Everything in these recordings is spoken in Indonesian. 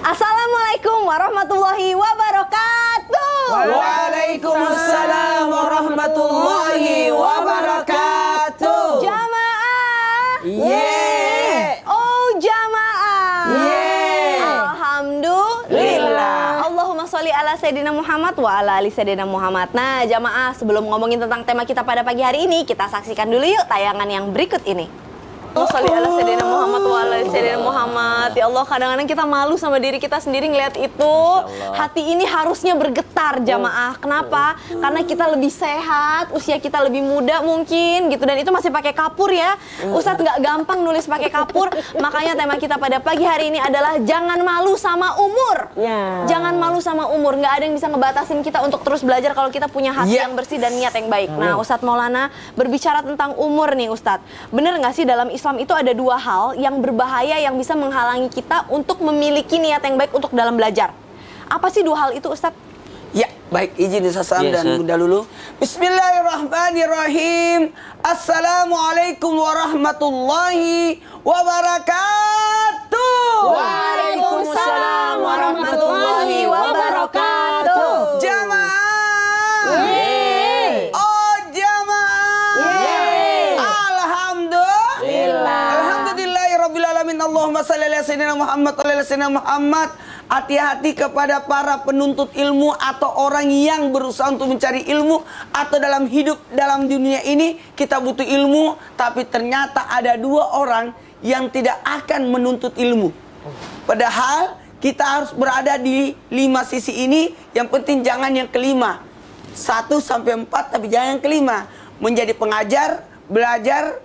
Assalamualaikum warahmatullahi wabarakatuh. Waalaikumsalam warahmatullahi wabarakatuh. Jamaah. Yeay. Oh jamaah. Yeay. Alhamdulillah. Allahumma sholli ala Sayyidina Muhammad wa ala ali Sayyidina Muhammad. Nah jamaah, sebelum ngomongin tentang tema kita pada pagi hari ini, kita saksikan dulu yuk tayangan yang berikut ini. Sholli ala Sayyidina Muhammad wa ala Sayyidina Muhammad. Ya Allah, kadang-kadang kita malu sama diri kita sendiri ngeliat itu. Hati ini harusnya bergetar jamaah. Kenapa? Karena kita lebih sehat, usia kita lebih muda mungkin gitu. Dan itu masih pakai kapur ya. Ustadz nggak gampang nulis pakai kapur. Makanya tema kita pada pagi hari ini adalah jangan malu sama umur. Jangan malu sama umur. Nggak ada yang bisa ngebatasin kita untuk terus belajar kalau kita punya hati yang bersih dan niat yang baik. Nah Ustadz Maulana berbicara tentang umur nih Ustadz. Bener nggak sih dalam Islam itu ada dua hal yang berbahaya yang bisa menghalangi kita untuk memiliki niat yang baik untuk dalam belajar. Apa sih dua hal itu Ustadz? Ya, baik, izin Salam dan Bunda Lulu. Bismillahirrahmanirrahim. Assalamualaikum warahmatullahi wabarakatuh. Waalaikumsalam warahmatullahi wabarakatuh. Jamaah. Allahumma salli ala sayyidina Muhammad wa ala sayyidina Muhammad. Hati-hati kepada para penuntut ilmu atau orang yang berusaha untuk mencari ilmu, atau dalam hidup dalam dunia ini kita butuh ilmu, tapi ternyata ada dua orang yang tidak akan menuntut ilmu. Padahal kita harus berada di 5 sisi ini. Yang penting jangan yang kelima. 1 sampai 4 tapi jangan yang kelima. Menjadi pengajar, belajar,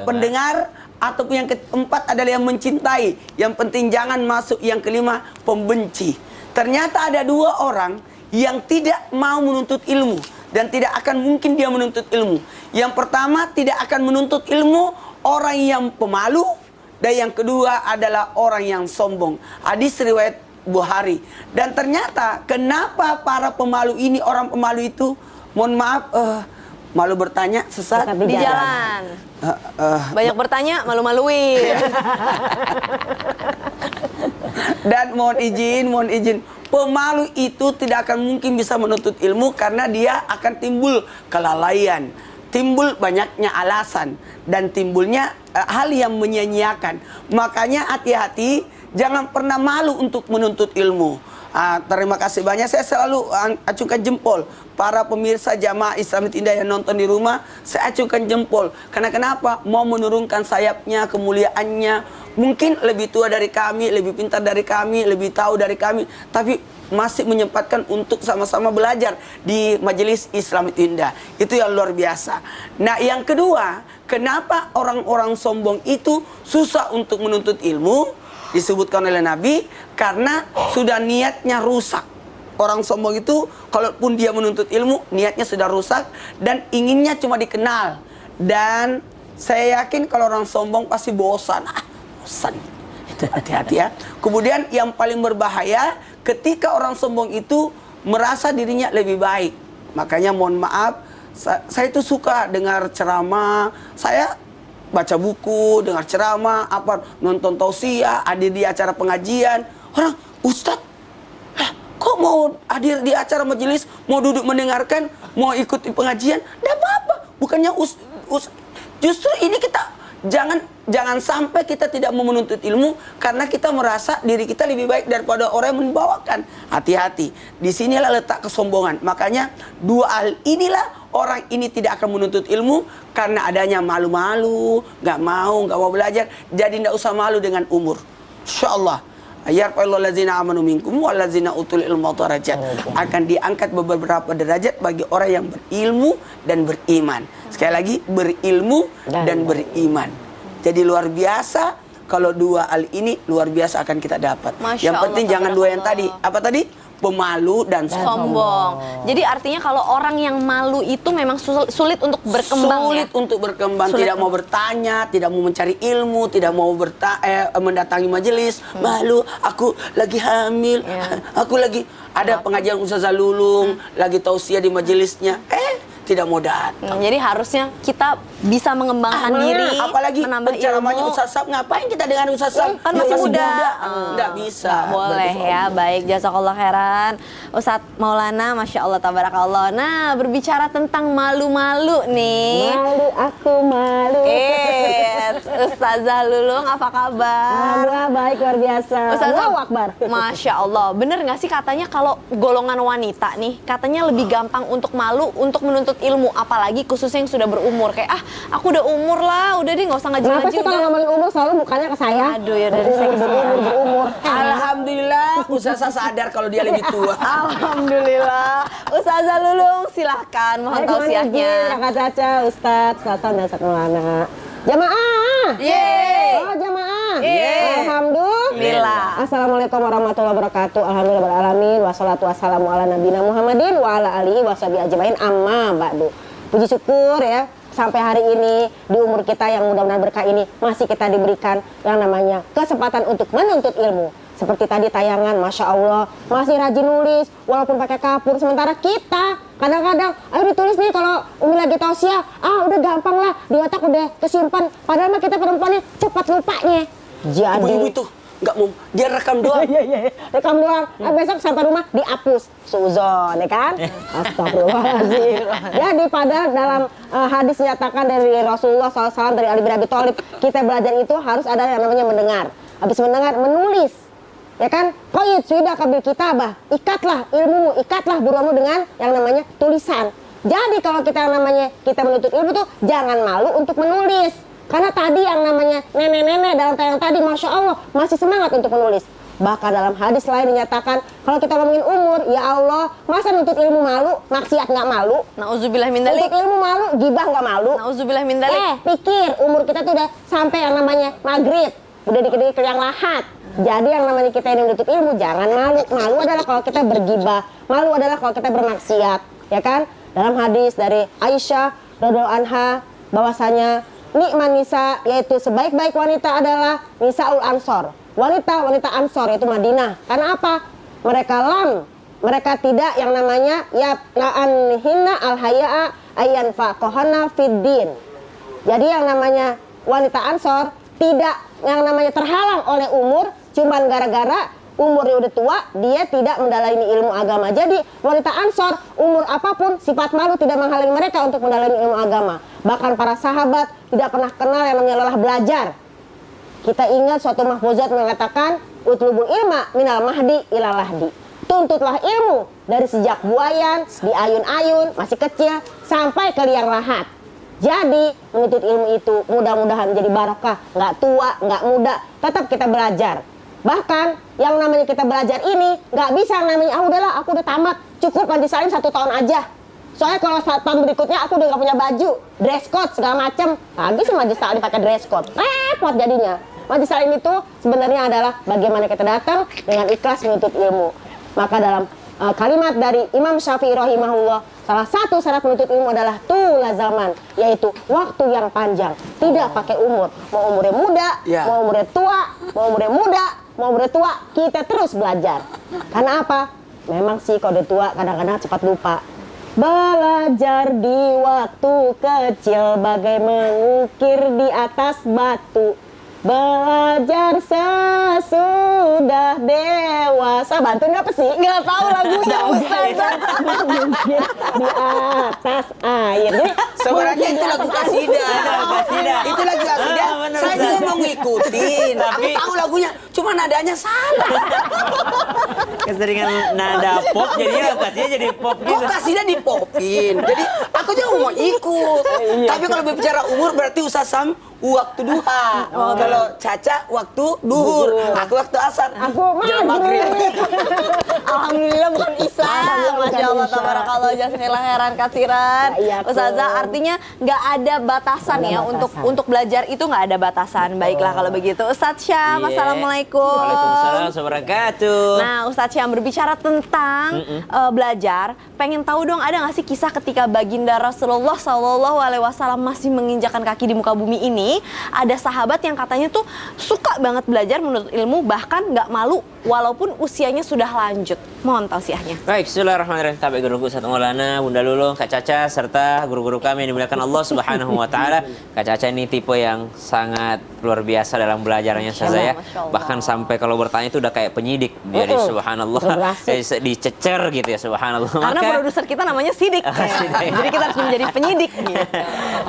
pendengar, ataupun yang keempat adalah yang mencintai. Yang penting jangan masuk yang kelima, pembenci. Ternyata ada dua orang yang tidak mau menuntut ilmu, dan tidak akan mungkin dia menuntut ilmu. Yang pertama, tidak akan menuntut ilmu orang yang pemalu, dan yang kedua adalah orang yang sombong. Hadis riwayat Bukhari. Dan ternyata kenapa para pemalu ini, orang pemalu itu, mohon maaf, malu bertanya sesat di jalan. Banyak bertanya, malu-maluin. Dan mohon izin, pemalu itu tidak akan mungkin bisa menuntut ilmu karena dia akan timbul kelalaian, timbul banyaknya alasan, dan timbulnya hal yang menyia-nyiakan. Makanya hati-hati, jangan pernah malu untuk menuntut ilmu. Terima kasih banyak. Saya selalu acungkan jempol para pemirsa jamaah Islam Indah yang nonton di rumah. Saya acungkan jempol. Karena kenapa? Mau menurunkan sayapnya, kemuliaannya. Mungkin lebih tua dari kami, lebih pintar dari kami, lebih tahu dari kami, tapi masih menyempatkan untuk sama-sama belajar di majelis Islam Indah. Itu yang luar biasa. Nah, yang kedua, kenapa orang-orang sombong itu susah untuk menuntut ilmu? Disebutkan oleh Nabi karena sudah niatnya rusak. Orang sombong itu kalaupun dia menuntut ilmu, niatnya sudah rusak dan inginnya cuma dikenal. Dan saya yakin kalau orang sombong pasti bosan. Bosan. Itu hati-hati ya. Kemudian yang paling berbahaya ketika orang sombong itu merasa dirinya lebih baik. Makanya mohon maaf, saya itu suka dengar ceramah. Saya baca buku, dengar ceramah, nonton tausiah, hadir di acara pengajian. Orang, Ustadz, kok mau hadir di acara majelis, mau duduk mendengarkan, mau ikuti pengajian? Tidak apa-apa. Bukannya justru ini kita jangan sampai kita tidak mau menuntut ilmu karena kita merasa diri kita lebih baik daripada orang yang membawakan. Hati-hati. Disinilah letak kesombongan. Makanya dua hal inilah orang ini tidak akan menuntut ilmu karena adanya malu-malu, nggak mau belajar. Jadi nggak usah malu dengan umur. Insyaallah. Yarfa'illahu allazina amanu minkum wallazina utul ilma darajat. Akan diangkat beberapa derajat bagi orang yang berilmu dan beriman. Sekali lagi, berilmu dan beriman. Jadi luar biasa kalau dua hal ini luar biasa akan kita dapat. Yang penting jangan dua yang tadi. Apa tadi? Pemalu dan sombong. Jadi artinya kalau orang yang malu itu memang sulit untuk berkembang. Sulit untuk berkembang, tidak mau bertanya, tidak mau mencari ilmu, tidak mau mendatangi majelis. Malu, aku lagi hamil, aku lagi ada pengajian Ustazah Lulung, lagi tausiah di majelisnya. tidak mau datang. Jadi harusnya kita bisa mengembangkan diri, apalagi menambah penceramahnya ilmu. Ustaz Sab, ngapain kita dengan Ustaz Sab? Kan Dia masih muda. Nggak bisa. Nggak boleh ya. Baik, jazakallah khairan. Ustaz Maulana, Masya Allah, tabarakallah. Nah, berbicara tentang malu-malu nih. Malu aku malu. Ustazah Lulung, apa kabar? Alhamdulillah baik, luar biasa. Ustazah, Allahu Akbar. Masya Allah, bener nggak sih katanya kalau golongan wanita nih, katanya lebih gampang untuk malu, untuk menuntut ilmu, apalagi khususnya yang sudah berumur. Kayak, aku udah umur lah, udah deh nggak usah Kenapa ngaji-ngaji. sih kalau ngomongin umur selalu mukanya ke saya? Aduh, ya dari berumur. Alhamdulillah, Ustazah sadar kalau dia lebih tua. Alhamdulillah. Ustazah Lulung, silahkan mohon tausiahnya. Kakak Caca, Ustadz, Sultan dan Ustadz Maulana. Jamaah. Yeay. Oh, jamaah. Yeay. Alhamdulillah. Assalamualaikum warahmatullahi wabarakatuh. Alhamdulillah alamin. Wassalatu wassalamu ala nabiyina Muhammadin wa ala alihi washabihi ajmain. Amma ba'du. Puji syukur ya, sampai hari ini di umur kita yang mudah-mudahan berkah ini masih kita diberikan yang namanya kesempatan untuk menuntut ilmu. Seperti tadi tayangan, Masya Allah, masih rajin nulis walaupun pakai kapur. Sementara kita kadang-kadang, ayo ditulis nih kalau Umi lagi tausiah, udah gampang lah, di otak udah kesimpan. Padahal mah kita perempuannya cepat lupanya. Jadi Ibu-ibu itu nggak mau, dia rekam doang. Iya. Rekam doang. Besok sampai rumah dihapus. Suzon, ya kan? Astagfirullahaladzim. Jadi pada dalam hadis dinyatakan dari Rasulullah SAW, dari Ali bin Abi Thalib, kita belajar itu harus ada yang namanya mendengar. Habis mendengar, menulis. Ya kan? Qayyid sudah kabil kitabah. Ikatlah ilmumu, ikatlah buruanmu dengan yang namanya tulisan. Jadi kalau kita namanya kita menuntut ilmu tuh jangan malu untuk menulis. Karena tadi yang namanya nenek-nenek dalam tayang tadi, Masya Allah, masih semangat untuk menulis. Bahkan dalam hadis lain dinyatakan, kalau kita ngomongin umur, ya Allah, masa nuntut ilmu malu, maksiat nggak malu? Nauzubillah min dzalik. Nuntut ilmu malu, gibah nggak malu? Nauzubillah min dzalik. Pikir, umur kita tuh udah sampai yang namanya maghrib, udah dikit-dikit yang lahat. Jadi yang namanya kita yang nuntut ilmu, jangan malu. Malu adalah kalau kita bergibah, malu adalah kalau kita bermaksiat, ya kan? Dalam hadis dari Aisyah radhiyallahu anha, bahwasanya nikman nisa, yaitu sebaik-baik wanita adalah nisaul ansor, wanita ansor, yaitu Madinah. Karena apa? Mereka tidak yang namanya ya'anhinna al-haya'a ayyan faqahana fiddin. Jadi yang namanya wanita ansor tidak yang namanya terhalang oleh umur, cuman gara-gara umurnya udah tua, dia tidak mendalami ilmu agama. Jadi wanita ansor, umur apapun, sifat malu tidak menghalangi mereka untuk mendalami ilmu agama. Bahkan para sahabat tidak pernah kenal yang namanya lelah belajar. Kita ingat suatu mahfuzat mengatakan, utlubul ilma minal mahdi ilal lahdi. Tuntutlah ilmu dari sejak buayan, di ayun-ayun, masih kecil, sampai ke liang lahat. Jadi menuntut ilmu itu mudah-mudahan menjadi barokah, nggak tua, nggak muda, tetap kita belajar. Bahkan yang namanya kita belajar ini nggak bisa namanya, udahlah aku udah tamat, cukup majelis salim 1 tahun aja. Soalnya kalau saat tahun berikutnya aku udah nggak punya baju, dress code segala macam, lagi sih majelis salim pakai dress code, repot jadinya. Majelis salim itu sebenarnya adalah bagaimana kita datang dengan ikhlas menuntut ilmu. Maka dalam kalimat dari Imam Syafi'i rahimahullah, salah satu syarat menuntut ilmu adalah tula zaman, yaitu waktu yang panjang, tidak pakai umur. Mau umurnya muda, mau umurnya tua, mau umurnya muda, mau umurnya tua, kita terus belajar. Karena apa? Memang sih kalau udah tua kadang-kadang cepat lupa. Belajar di waktu kecil bagai mengukir di atas batu. Belajar sesudah dewasa. Bantuin apa sih? Nggak tahu lagunya Ustazah. Mungkin di atas air. Jadi Sebenarnya itu lagu kasidah. Itu lagu kasidah. Saya juga mau ngikutin. Aku tahu lagunya, cuma nadanya salah. Keseringan nada pop jadinya kasihnya jadi pop Kok gitu. kasidah dipopin? Jadi aku juga mau ikut. Tapi kalau berbicara umur berarti Ustaz Sam waktu duha. Kalau Caca waktu duhur. Aku waktu asar. Aku Jam maghrib. Alhamdulillah bukan Isa. Masya Allah, tabarakallah, jazakallah khairan kasiran. Iya, Ustazah, artinya nggak ada batasan Nggak ya ada batasan. untuk belajar itu nggak ada batasan. Baiklah kalau begitu. Ustadz Syam, Iya. assalamualaikum. Waalaikumsalam warahmatullahi wabarakatuh. Nah, Ustadz Syam berbicara tentang belajar, pengen tahu dong ada nggak sih kisah ketika baginda Rasulullah SAW masih menginjakan kaki di muka bumi ini, ada sahabat yang katanya tuh suka banget belajar menuntut ilmu, bahkan nggak malu walaupun usianya sudah lanjut. Mohon tausiahnya. Baik, bismillahirrahmanirrahim. Tabi guruku Ustaz Maulana, Bunda Lulung, Kak Caca, serta guru-guru kami yang dimuliakan Allah Subhanahu wa Ta'ala. Kak Caca ini tipe yang sangat luar biasa dalam belajarannya saya. Masya Allah. Bahkan sampai kalau bertanya itu udah kayak penyidik. Jadi subhanallah, dicecer gitu ya, subhanallah. Karena Maka- produser kita namanya Sidik. Jadi kita harus menjadi penyidik.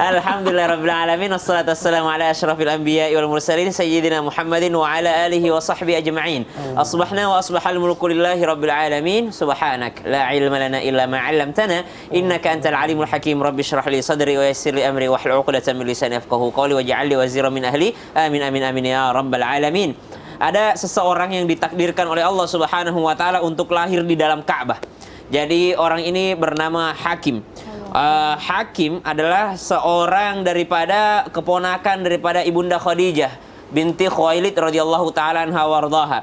Alhamdulillah Rabbil Alamin. Wassalatu wassalamu ala ashrafil anbiya wal mursalin Sayyidina Muhammadin wa ala alihi wa sahbihi ajma'in. Asbahna wa asbahal mulku lillahi Rabbil Alamin. Subhanak la ilma lana illa ma 'allamtana innaka antal alimul hakim. Rabbi shrah li sadri wa yassir li amri wahlul 'uqdatam min lisani yafqahu qawli waj'al li waziran min ahli. Amin amin amin ya Rabbal Alamin. Ada seseorang yang ditakdirkan oleh Allah Subhanahu wa Ta'ala untuk lahir di dalam Ka'bah. Jadi orang ini bernama Hakim. Hakim adalah seorang daripada keponakan daripada Ibunda Khadijah binti Khuwailid radhiyallahu taala anha wardaha.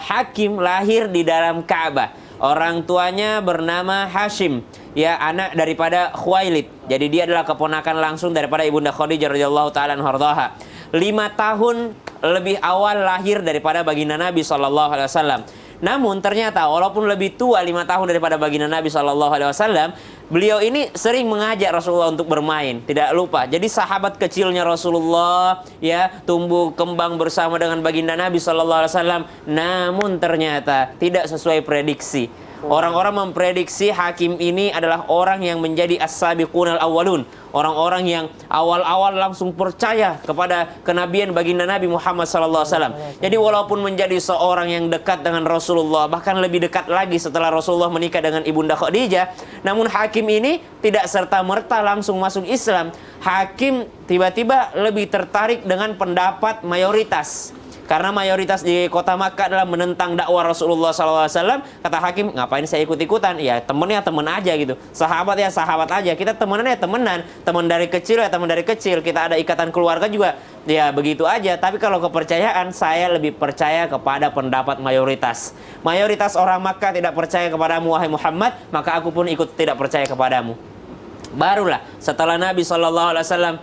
Hakim lahir di dalam Ka'bah. Orang tuanya bernama Hashim, ya, anak daripada Khuwailid. Jadi dia adalah keponakan langsung daripada Ibunda Khadijah radhiyallahu taala anha wardaha. 5 tahun lebih awal lahir daripada baginda Nabi SAW. Namun ternyata walaupun lebih tua 5 tahun daripada baginda Nabi SAW, beliau ini sering mengajak Rasulullah untuk bermain. Tidak lupa. Jadi sahabat kecilnya Rasulullah, ya, tumbuh kembang bersama dengan baginda Nabi SAW. Namun ternyata tidak sesuai prediksi. Orang-orang memprediksi Hakim ini adalah orang yang menjadi as-sabiqunal awwalun. Orang-orang yang awal-awal langsung percaya kepada kenabian baginda Nabi Muhammad SAW. Jadi walaupun menjadi seorang yang dekat dengan Rasulullah, bahkan lebih dekat lagi setelah Rasulullah menikah dengan Ibunda Khadijah, namun Hakim ini tidak serta-merta langsung masuk Islam. Hakim tiba-tiba lebih tertarik dengan pendapat mayoritas. Karena mayoritas di kota Makkah adalah menentang dakwah Rasulullah SAW. Kata Hakim, ngapain saya ikut-ikutan? Ya temennya temen aja gitu. Sahabat ya sahabat aja. Kita temenan ya temenan. Teman dari kecil ya teman dari kecil. Kita ada ikatan keluarga juga. Ya begitu aja. Tapi kalau kepercayaan, saya lebih percaya kepada pendapat mayoritas. Mayoritas orang Makkah tidak percaya kepadamu, wahai Muhammad. Maka aku pun ikut tidak percaya kepadamu. Barulah setelah Nabi SAW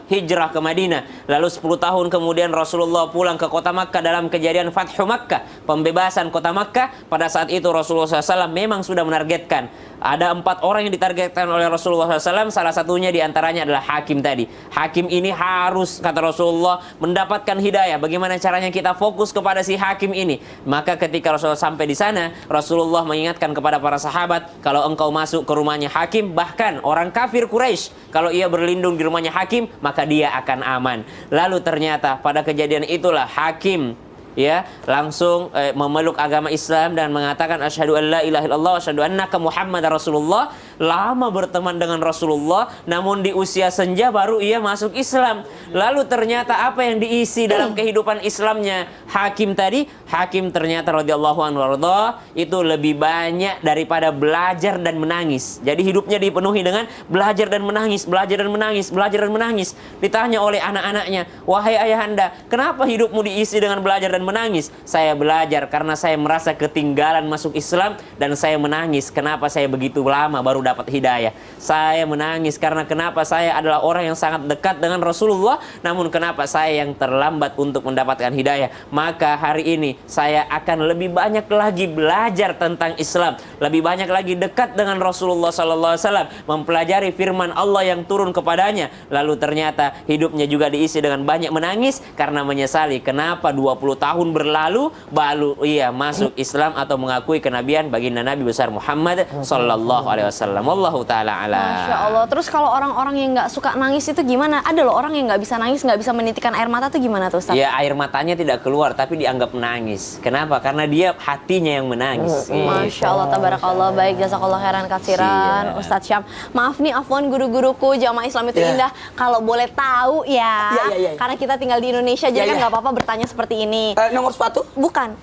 hijrah ke Madinah, lalu 10 tahun kemudian Rasulullah pulang ke kota Makkah dalam kejadian Fathu Makkah, pembebasan kota Makkah. Pada saat itu Rasulullah SAW memang sudah menargetkan. Ada 4 orang yang ditargetkan oleh Rasulullah SAW. Salah satunya diantaranya adalah Hakim tadi. Hakim ini harus, kata Rasulullah, mendapatkan hidayah. Bagaimana caranya kita fokus kepada si Hakim ini? Maka ketika Rasulullah sampai di sana, Rasulullah mengingatkan kepada para sahabat, kalau engkau masuk ke rumahnya Hakim, bahkan orang kafir Quraisy, kalau ia berlindung di rumahnya Hakim, maka dia akan aman. Lalu ternyata pada kejadian itulah Hakim, ya, langsung memeluk agama Islam dan mengatakan asyhadu an la ilaha illallah wa asyhadu annaka Muhammadar Rasulullah. Lama berteman dengan Rasulullah, namun di usia senja baru ia masuk Islam. Lalu ternyata apa yang diisi dalam kehidupan Islamnya Hakim tadi? Hakim ternyata radhiyallahu anhu warda itu lebih banyak daripada belajar dan menangis. Jadi hidupnya dipenuhi dengan belajar dan menangis, belajar dan menangis, belajar dan menangis. Ditanya oleh anak-anaknya, wahai ayahanda, kenapa hidupmu diisi dengan belajar dan menangis? Saya belajar karena saya merasa ketinggalan masuk Islam, dan saya menangis kenapa saya begitu lama baru dapat hidayah. Saya menangis karena kenapa saya adalah orang yang sangat dekat dengan Rasulullah, namun kenapa saya yang terlambat untuk mendapatkan hidayah. Maka hari ini saya akan lebih banyak lagi belajar tentang Islam, lebih banyak lagi dekat dengan Rasulullah SAW, mempelajari firman Allah yang turun kepadanya. Lalu ternyata hidupnya juga diisi dengan banyak menangis karena menyesali kenapa 20 tahun berlalu baru ia masuk Islam atau mengakui kenabian baginda Nabi besar Muhammad sallallahu alaihi wasallam. Wallahu taala alam. Masya Allah. Terus kalau orang-orang yang nggak suka nangis itu gimana? Ada loh orang yang nggak bisa nangis, nggak bisa menitikkan air mata tuh gimana tuh Ustaz? Ya, air matanya tidak keluar tapi dianggap menangis. Kenapa? Karena dia hatinya yang menangis. Masya Allah, tabarakallah. Baik, jazakallah khairan katsiran, Iya. Ustadz Syam. Maaf nih, afwan guru-guruku, jamaah Islam itu Iya. indah. Kalau boleh tahu ya, Iya. karena kita tinggal di Indonesia, jadi Iya, kan iya. nggak apa-apa bertanya seperti ini. Nomor sepatu? Bukan.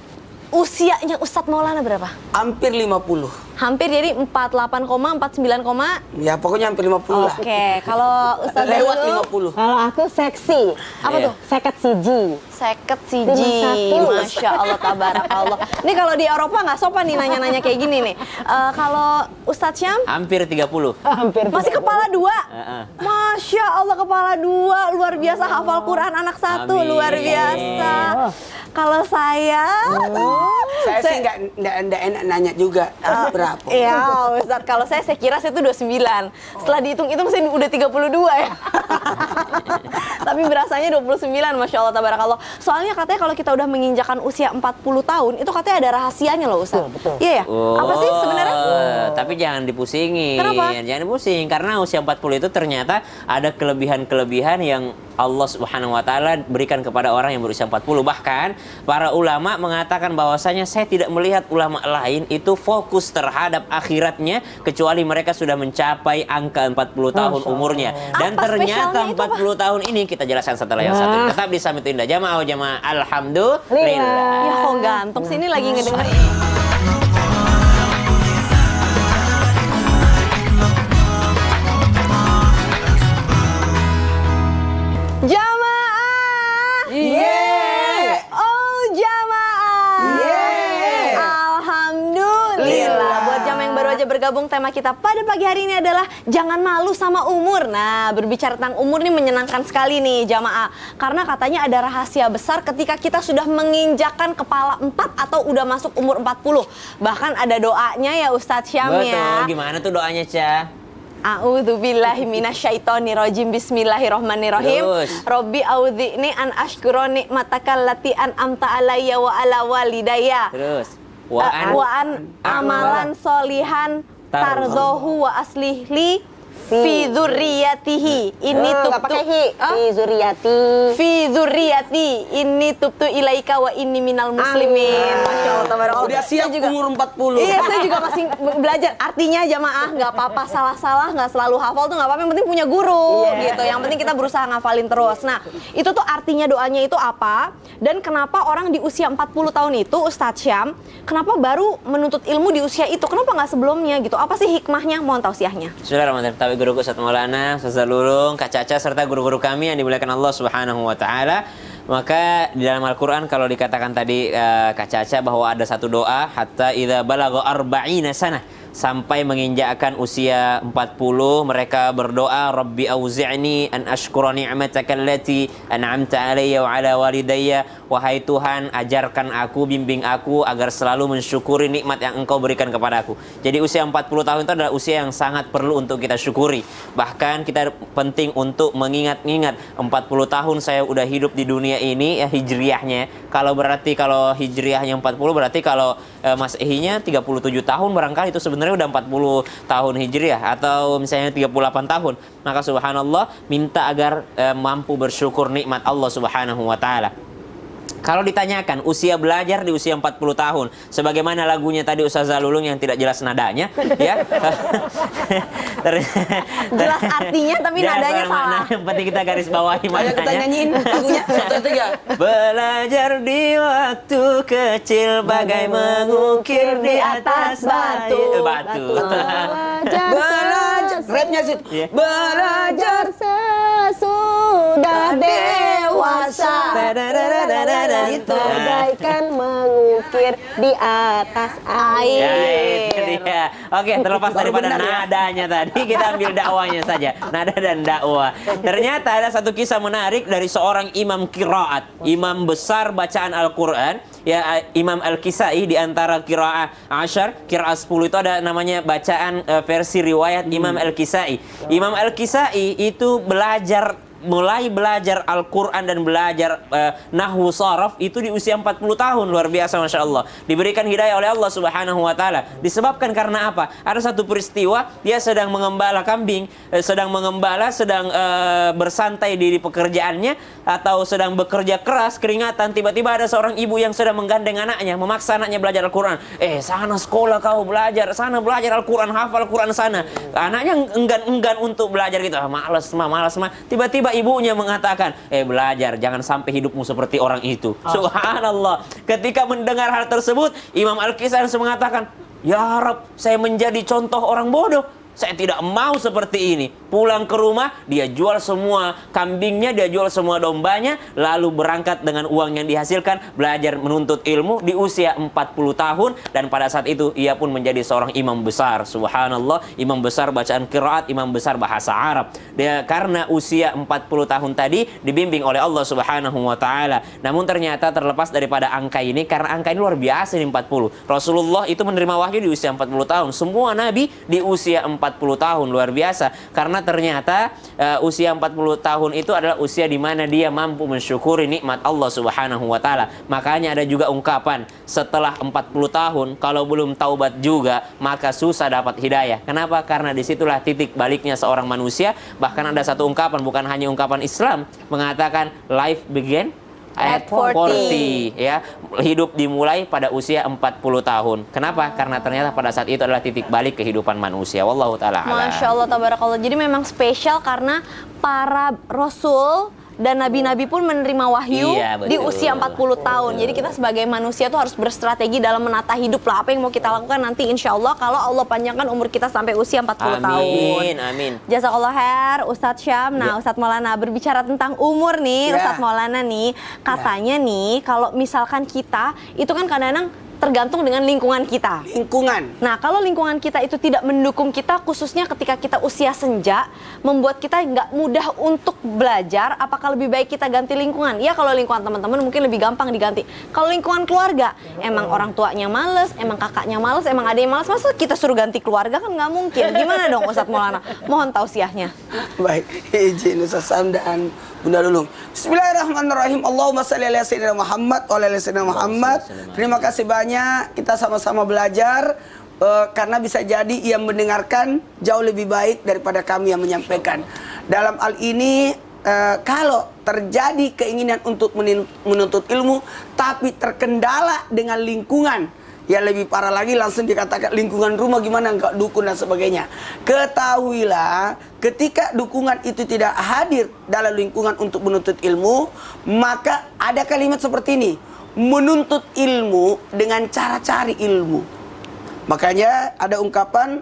Usianya Ustadz Maulana berapa? Hampir 50. Hampir, jadi 48, 49, Ya pokoknya hampir 50 lah. Oke, kalau Ustadz Lewat dulu, 50. Kalau aku seksi. apa Iya. tuh? Seket siji. Seket siji. 51. Masya Allah, tabarakallah. Ini kalau di Eropa nggak sopan nih nanya-nanya kayak gini nih. Kalau Ustadz Syam, Hampir 30. Hampir. masih kepala 2. Heeh. Masya Allah, kepala 2. Luar biasa, hafal Quran anak 1. Amin. Luar biasa. Kalau saya Saya sih nggak enak nanya juga berapa. Iya, Ustaz. Kalau saya kira saya itu 29. Setelah dihitung-hitung saya udah 32 ya. Tapi berasanya 29, Masya Allah, tabarakallah. Soalnya katanya kalau kita udah menginjakan usia 40 tahun, itu katanya ada rahasianya loh, Ustaz. Betul. Iya ya? Apa sih sebenarnya? Tapi jangan dipusingin. Kenapa? Jangan dipusing karena usia 40 itu ternyata ada kelebihan-kelebihan yang Allah Subhanahu wa taala berikan kepada orang yang berusia 40. Bahkan para ulama mengatakan bahwasanya saya tidak melihat ulama lain itu fokus terhadap akhiratnya kecuali mereka sudah mencapai angka 40 tahun umurnya. Dan Apa ternyata spesialnya itu, 40 tahun ini kita jelaskan setelah yang satu ini. Tetap di Summit Indah Jamaah alhamdulillah. Ya kok gantung sih, ini lagi ngedenger. Jamaah. Yeay. Oh, jamaah. Yeay. Alhamdulillah. Buat jamaah yang baru aja bergabung, tema kita pada pagi hari ini adalah jangan malu sama umur. Nah, berbicara tentang umur ini menyenangkan sekali nih jamaah. Karena katanya ada rahasia besar ketika kita sudah menginjakkan kepala 4 atau udah masuk umur 40. Bahkan ada doanya ya Ustadz Syam ya. Betul. Gimana tuh doanya, Ca? A'udzubillahi minasyaitonirrajim. Bismillahirrahmanirrahim. Terus. Robbi a'udzini an ashkura ni'mataka allati an'amta alayya wa ala walidayya. Terus. Wa an amalan solihan tardohu wa aslihli fi dzurriyyatihi. Ini Nggak pakai hi. Fi zuriyati. Fi dzurriyyati. Ini tubtu ilaika wa inni minal muslimin. Masya Allah, tabarakallah. Udah siap Saya juga- umur 40. Iya, saya juga masih belajar. Artinya jamaah, nggak apa-apa salah-salah, nggak selalu hafal tuh nggak apa-apa. Yang penting punya guru, gitu. Yang penting kita berusaha ngafalin terus. Nah, itu tuh artinya doanya itu apa? Dan kenapa orang di usia 40 tahun itu, Ustadz Syam, kenapa baru menuntut ilmu di usia itu? Kenapa nggak sebelumnya gitu? Apa sih hikmahnya? Mohon tausiahnya. Bismillahirrahmanirrahim. Tapi guruku Ustaz Maulana, Ustaz Lulung, Kak Caca serta guru-guru kami yang dimuliakan Allah Subhanahu wa taala. Maka di dalam Al-Qur'an kalau dikatakan tadi Kak Caca bahwa ada satu doa hatta idza balagha arba'ina sanah, sampai menginjakkan usia 40 mereka berdoa Rabbi auzi'ni an ashkura ni'mataka allati an'amta alayya wa ala walidayya. Wahai Tuhan, ajarkan aku, bimbing aku agar selalu mensyukuri nikmat yang Engkau berikan kepada aku. Jadi usia 40 tahun itu adalah usia yang sangat perlu untuk kita syukuri. Bahkan kita penting untuk mengingat-ingat 40 tahun saya udah hidup di dunia ini ya, hijriyahnya. Kalau hijriyahnya 40 berarti kalau Masehinya 37 tahun barangkali itu sebenarnya udah 40 tahun hijriah atau misalnya 38 tahun. Maka subhanallah minta agar mampu bersyukur nikmat Allah Subhanahu wa taala. Kalau ditanyakan usia belajar di usia 40 tahun, sebagaimana lagunya tadi Ustazah Lulung yang tidak jelas nadanya, ya. Jelas artinya tapi Jelas nadanya mana, salah. yang penting kita garis bawahi Ayo kita maknanya. nyanyiin lagunya. 1, 2, 3. Belajar di waktu kecil bagai mengukir di atas batu. Belajar. Rapnya sih. Iya. Belajar Sesudah dewasa. Itu. Bagaikan mengukir di atas Ya, air. itu dia. Oke, terlepas Baru daripada benar, ya? nadanya tadi, kita ambil dakwanya saja. Nada dan dakwah. Ternyata ada satu kisah menarik dari seorang imam qiraat, imam besar bacaan Al-Qur'an, ya Imam Al-Kisai. Di antara qiraat 10, qiraat 10 itu ada namanya bacaan versi riwayat Imam Al-Kisai. Imam Al-Kisai itu mulai belajar Al-Quran dan belajar nahwu saraf itu di usia 40 tahun. Luar biasa, Masya Allah. Diberikan hidayah oleh Allah Subhanahu wa ta'ala. Disebabkan karena apa? Ada satu peristiwa, dia sedang mengembala kambing, sedang bersantai di pekerjaannya, atau sedang bekerja keras, keringatan. Tiba-tiba ada seorang ibu yang sedang menggandeng anaknya, memaksa anaknya belajar Al-Quran. Sana sekolah kau belajar, sana belajar Al-Quran, hafal Al-Quran sana. Anaknya enggan untuk belajar gitu. Malas mah. Tiba-tiba ibunya mengatakan, belajar, jangan sampai hidupmu seperti orang itu. Subhanallah. Ketika mendengar hal tersebut, Imam Al-Kisai langsung mengatakan, ya Rab, saya menjadi contoh orang bodoh. saya tidak mau seperti ini. Pulang ke rumah, dia jual semua kambingnya, dia jual semua dombanya, lalu berangkat dengan uang yang dihasilkan, belajar menuntut ilmu di usia 40 tahun, dan pada saat itu ia pun menjadi seorang imam besar. Subhanallah, imam besar bacaan qiraat, imam besar bahasa Arab. Dia karena usia 40 tahun tadi dibimbing oleh Allah Subhanahu wa taala. Namun ternyata terlepas daripada angka ini, karena angka ini luar biasa nih 40. Rasulullah itu menerima wahyu di usia 40 tahun. Semua nabi di usia 40 tahun, luar biasa. Karena ternyata usia 40 tahun itu adalah usia di mana dia mampu mensyukuri nikmat Allah Subhanahu wa taala. Makanya ada juga ungkapan, setelah 40 tahun kalau belum taubat juga, maka susah dapat hidayah. Kenapa? Karena disitulah titik baliknya seorang manusia. Bahkan ada satu ungkapan, bukan hanya ungkapan Islam, mengatakan life begin at 40, ya. Hidup dimulai pada usia 40 tahun. Kenapa? Karena ternyata pada saat itu adalah titik balik kehidupan manusia. Wallahu ta'ala a'lam. Masya Allah, tabarakallah. Jadi memang spesial karena para rasul dan nabi-nabi pun menerima wahyu di usia 40 tahun. Jadi kita sebagai manusia tuh harus berstrategi dalam menata hidup lah. Apa yang mau kita lakukan nanti insya Allah kalau Allah panjangkan umur kita sampai usia 40 tahun. Amin, amin. Jazakallah khair, Ustadz Syam. Nah, Ustadz Maulana berbicara tentang umur nih, Ustadz Maulana nih. Katanya nih, kalau misalkan kita, itu kan kadang-kadang tergantung dengan lingkungan kita. Lingkungan. Nah, kalau lingkungan kita itu tidak mendukung kita, khususnya ketika kita usia senja, membuat kita nggak mudah untuk belajar, apakah lebih baik kita ganti lingkungan? Ya, kalau lingkungan teman-teman mungkin lebih gampang diganti. Kalau lingkungan keluarga, emang orang tuanya males, emang kakaknya males, emang adanya males, masa kita suruh ganti keluarga kan nggak mungkin. Gimana dong Ustadz Maulana? Mohon tausiahnya. Baik, izin Ustaz Sam dan Bunda Lulung. Bismillahirrahmanirrahim. Allahumma shalli ala sayyidina Muhammad wa ala sayyidina Muhammad. Terima kasih banyak, kita sama-sama belajar karena bisa jadi yang mendengarkan jauh lebih baik daripada kami yang menyampaikan. Dalam hal ini kalau terjadi keinginan untuk menuntut ilmu tapi terkendala dengan lingkungan, ya lebih parah lagi langsung dikatakan lingkungan rumah gimana, enggak dukun dan sebagainya. Ketahuilah ketika dukungan itu tidak hadir dalam lingkungan untuk menuntut ilmu, maka ada kalimat seperti ini, menuntut ilmu dengan cara cari ilmu. Makanya ada ungkapan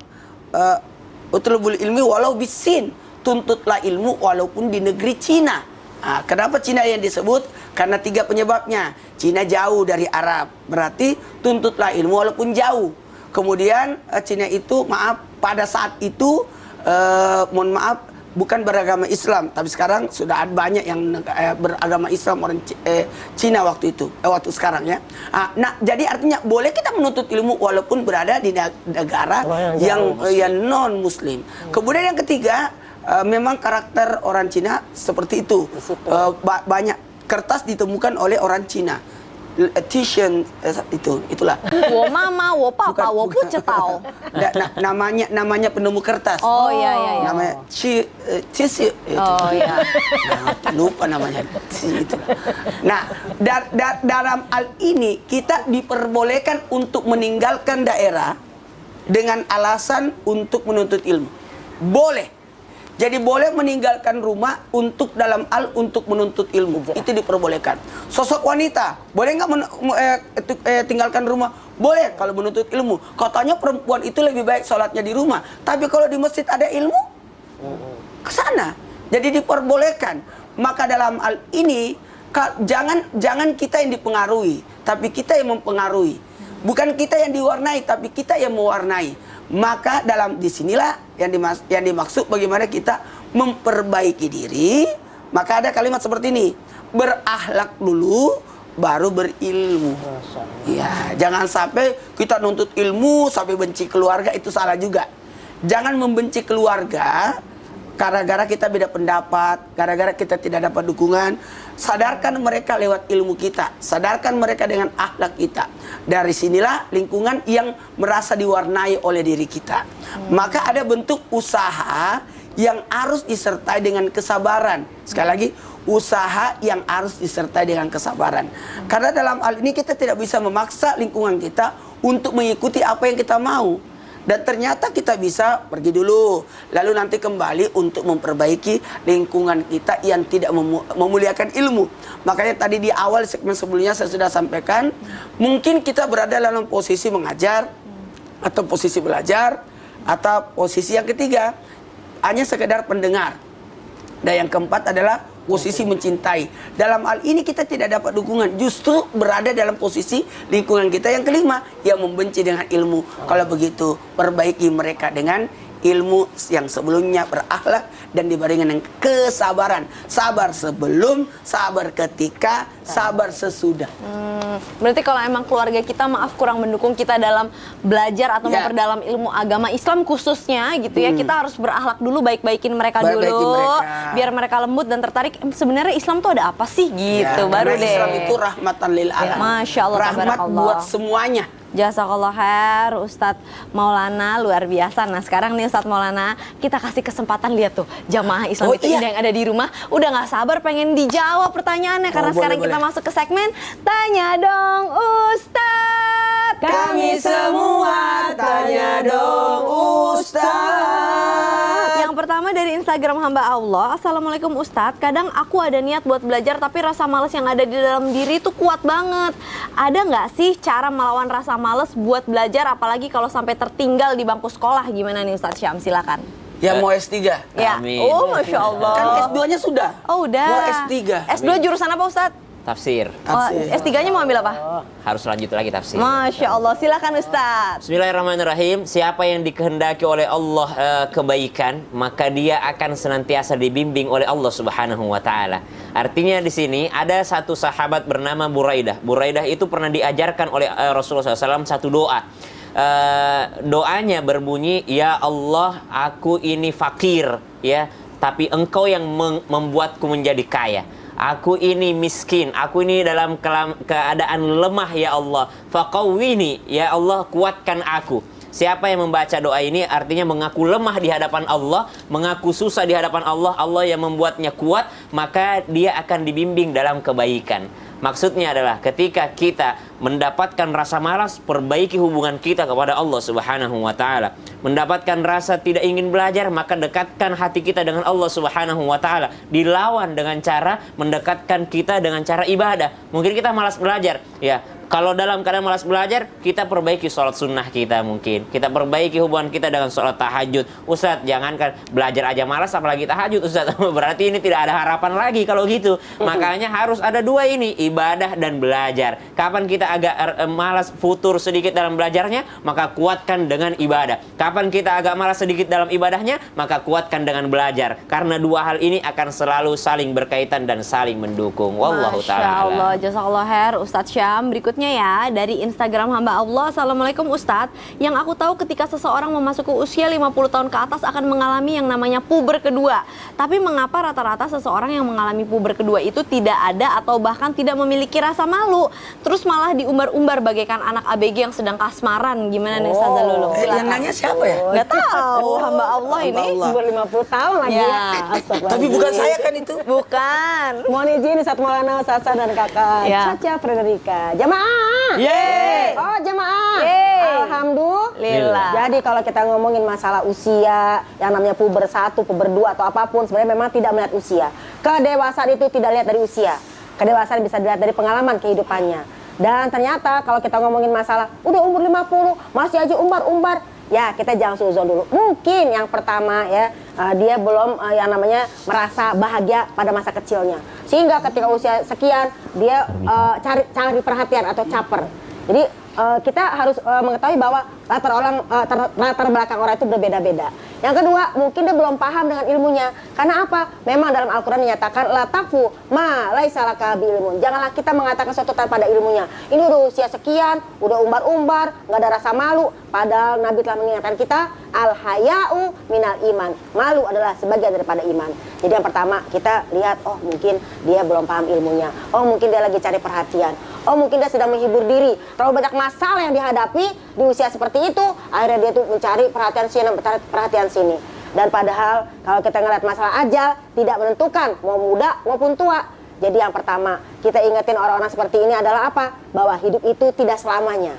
utlubul ilmi walau bisin, tuntutlah ilmu walaupun di negeri Cina. Nah, kenapa Cina yang disebut? Karena 3 penyebabnya. Cina jauh dari Arab, berarti tuntutlah ilmu walaupun jauh. Kemudian Cina itu, maaf, pada saat itu mohon maaf, bukan beragama Islam, tapi sekarang sudah ada banyak yang beragama Islam, orang Cina waktu itu, waktu sekarang ya. Nah, jadi artinya boleh kita menuntut ilmu walaupun berada di negara yang non Muslim. Kemudian yang ketiga, memang karakter orang Cina seperti itu. Banyak kertas ditemukan oleh orang Cina. T-shirt itulah. Wo mama, wo papa, wo pucetau. Namanya penemu kertas. Oh iya. Namanya Cisi. Oh iya. Lupa namanya. Itu. Nah, dalam hal ini kita diperbolehkan untuk meninggalkan daerah dengan alasan untuk menuntut ilmu. Boleh. Jadi boleh meninggalkan rumah untuk dalam hal untuk menuntut ilmu. Itu diperbolehkan. Sosok wanita, boleh nggak tinggalkan rumah? Boleh kalau menuntut ilmu. Katanya perempuan itu lebih baik sholatnya di rumah. Tapi kalau di masjid ada ilmu, ke sana. Jadi diperbolehkan. Maka dalam hal ini, jangan kita yang dipengaruhi, tapi kita yang mempengaruhi. Bukan kita yang diwarnai, tapi kita yang mewarnai. Maka dalam disinilah yang dimaksud bagaimana kita memperbaiki diri. Maka ada kalimat seperti ini, berakhlak dulu baru berilmu. Ya, jangan sampai kita nuntut ilmu sampai benci keluarga, itu salah juga. Jangan membenci keluarga gara-gara kita beda pendapat, gara-gara kita tidak dapat dukungan. Sadarkan mereka lewat ilmu kita, sadarkan mereka dengan akhlak kita. Dari sinilah lingkungan yang merasa diwarnai oleh diri kita. Maka ada bentuk usaha yang harus disertai dengan kesabaran. Sekali lagi, usaha yang harus disertai dengan kesabaran. Karena dalam hal ini kita tidak bisa memaksa lingkungan kita untuk mengikuti apa yang kita mau. Dan ternyata kita bisa pergi dulu, lalu nanti kembali untuk memperbaiki lingkungan kita yang tidak memuliakan ilmu. Makanya tadi di awal segmen sebelumnya saya sudah sampaikan, mungkin kita berada dalam posisi mengajar atau posisi belajar, Atau posisi yang ketiga, hanya sekedar pendengar. Dan yang keempat adalah posisi mencintai. Dalam hal ini kita tidak dapat dukungan, justru berada dalam posisi lingkungan kita. Yang kelima, yang membenci dengan ilmu. Kalau begitu, perbaiki mereka dengan ilmu yang sebelumnya berakhlak dan dibarengi dengan kesabaran. Sabar sebelum, sabar ketika, sabar sesudah. Berarti kalau emang keluarga kita maaf kurang mendukung kita dalam belajar atau Ya. memperdalam ilmu agama Islam khususnya gitu ya, kita harus berakhlak dulu, baik-baikin mereka Baik-baikin dulu, mereka. biar mereka lembut dan tertarik. Sebenarnya Islam tuh ada apa sih gitu, Ya, baru karena deh. Islam itu rahmatan lil alamin. Masya Allah, Rahmat tabarakallah. buat semuanya. Jazakallah khair Ustadz Maulana, luar biasa. Nah sekarang nih Ustadz Maulana, kita kasih kesempatan lihat tuh jamaah Islam Oh, itu iya. yang ada di rumah udah nggak sabar pengen dijawab pertanyaannya, karena boleh, sekarang kita boleh. masuk ke segmen Tanya Dong Ustadz. Kami semua tanya dong Ustaz. Yang pertama dari Instagram hamba Allah. Assalamualaikum Ustadz, kadang aku ada niat buat belajar tapi rasa males yang ada di dalam diri itu kuat banget. Ada nggak sih cara melawan rasa males buat belajar, apalagi kalau sampai tertinggal di bangku sekolah? Gimana nih Ustadz Syam, silakan. Yang mau S3. Ya. Amin. Oh Masya Allah. Kan S2-nya sudah. Oh udah. Mau S3. S2 jurusan apa Ustadz? Tafsir. Oh, S3-nya mau ambil apa? Harus lanjut lagi tafsir. Masya Allah, silakan Ustadz. Bismillahirrahmanirrahim. Siapa yang dikehendaki oleh Allah kebaikan, maka dia akan senantiasa dibimbing oleh Allah Subhanahu wa taala. Artinya di sini ada satu sahabat bernama Buraidah. Buraidah itu pernah diajarkan oleh Rasulullah SAW satu doa. Doanya berbunyi, ya Allah, aku ini fakir, ya, tapi Engkau yang membuatku menjadi kaya. Aku ini miskin, aku ini dalam keadaan lemah ya Allah. Faqawwini, ya Allah, kuatkan aku. Siapa yang membaca doa ini artinya mengaku lemah di hadapan Allah, mengaku susah di hadapan Allah, Allah yang membuatnya kuat, maka dia akan dibimbing dalam kebaikan. Maksudnya adalah ketika kita mendapatkan rasa malas, perbaiki hubungan kita kepada Allah Subhanahu wa taala. Mendapatkan rasa tidak ingin belajar, maka dekatkan hati kita dengan Allah Subhanahu wa taala. Dilawan dengan cara mendekatkan kita dengan cara ibadah. Mungkin kita malas belajar, ya. Kalau dalam keadaan malas belajar, kita perbaiki sholat sunnah kita mungkin. Kita perbaiki hubungan kita dengan sholat tahajud. Ustadz, jangankan belajar aja malas, apalagi tahajud Ustadz. Berarti ini tidak ada harapan lagi kalau gitu. Makanya harus ada dua ini, ibadah dan belajar. Kapan kita agak malas, futur sedikit dalam belajarnya, maka kuatkan dengan ibadah. Kapan kita agak malas sedikit dalam ibadahnya, maka kuatkan dengan belajar. Karena dua hal ini akan selalu saling berkaitan dan saling mendukung. Wallahu Masya ta'ala. Allah, jazakallah khair Ustadz Syam. Berikutnya ya, dari Instagram hamba Allah. Assalamualaikum Ustadz. Yang aku tahu ketika seseorang memasuki usia 50 tahun ke atas akan mengalami yang namanya puber kedua. Tapi mengapa rata-rata seseorang yang mengalami puber kedua itu tidak ada atau bahkan tidak memiliki rasa malu, terus malah diumbar-umbar bagaikan anak ABG yang sedang kasmaran? Gimana nih Ustazah Lulu? Yang nanya siapa ya? Nggak tahu, hamba Allah ini. Allah. Umur 50 tahun lagi Ya. ya. Astagfirullahaladzim. Tapi bukan saya kan itu. Bukan. Mohon izin Ustadz Maulana, Sasa dan kakak Ya. Caca Frederika. Jamaah. Yeay. Oh jamaah. Yeay. Alhamdulillah. Jadi kalau kita ngomongin masalah usia, yang namanya puber 1, puber 2 atau apapun, sebenarnya memang tidak melihat usia. Kedewasaan itu tidak lihat dari usia. Kedewasaan bisa dilihat dari pengalaman kehidupannya. Dan ternyata kalau kita ngomongin masalah udah umur 50 masih aja umbar-umbar, ya kita jangan suzon dulu. Mungkin yang pertama ya, dia belum yang namanya merasa bahagia pada masa kecilnya, sehingga ketika usia sekian dia cari perhatian atau caper. Jadi kita harus mengetahui bahwa latar belakang orang itu berbeda-beda. Yang kedua, mungkin dia belum paham dengan ilmunya. Karena apa? Memang dalam Al-Quran dinyatakan la taqfu ma laisa laka bi ilmun. Janganlah kita mengatakan sesuatu tanpa ada ilmunya. Ini udah usia sekian, udah umbar-umbar, nggak ada rasa malu. Padahal Nabi telah mengingatkan kita, al-haya'u minal iman. Malu adalah sebagian daripada iman. Jadi yang pertama kita lihat, oh mungkin dia belum paham ilmunya. Oh mungkin dia lagi cari perhatian. Oh mungkin dia sedang menghibur diri. Terlalu banyak masalah yang dihadapi di usia seperti itu, akhirnya dia tuh mencari perhatian sini, perhatian sini. Dan padahal kalau kita ngeliat masalah ajal tidak menentukan mau muda maupun tua. Jadi yang pertama kita ingetin orang-orang seperti ini adalah apa? Bahwa hidup itu tidak selamanya.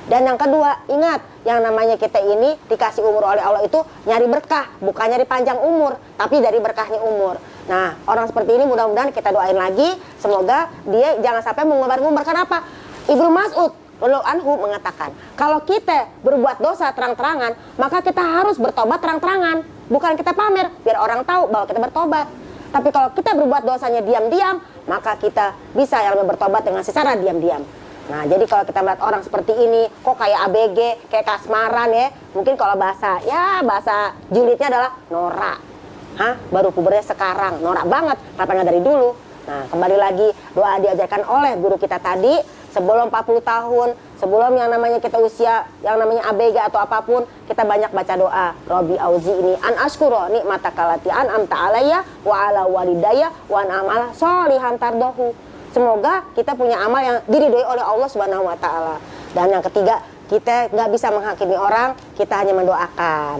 Dan yang kedua, ingat, yang namanya kita ini dikasih umur oleh Allah itu nyari berkah, bukan nyari panjang umur, tapi dari berkahnya umur. Nah, orang seperti ini mudah-mudahan kita doain lagi, semoga dia jangan sampai mengumbar-ngumbar. Kenapa? Ibnu Mas'ud radhiyallahu anhu mengatakan, kalau kita berbuat dosa terang-terangan, maka kita harus bertobat terang-terangan. Bukan kita pamer, biar orang tahu bahwa kita bertobat. Tapi kalau kita berbuat dosanya diam-diam, maka kita bisa yang namanya bertobat dengan secara diam-diam. Nah, jadi kalau kita melihat orang seperti ini, kok kayak ABG, kayak kasmaran ya, mungkin kalau bahasa julidnya adalah norak. Hah? Baru pubernya sekarang, norak banget, kenapa nggak dari dulu? Nah, kembali lagi, doa diajarkan oleh guru kita tadi, sebelum 40 tahun, sebelum yang namanya kita usia, yang namanya ABG atau apapun, kita banyak baca doa. Rabbi auzi'ni an ashkura nikmataka allati an'amta alayya wa ala walidayya wa an amala sholihan tardahu. Semoga kita punya amal yang diridhoi oleh Allah Subhanahu wa taala. Dan yang ketiga, kita nggak bisa menghakimi orang, kita hanya mendoakan.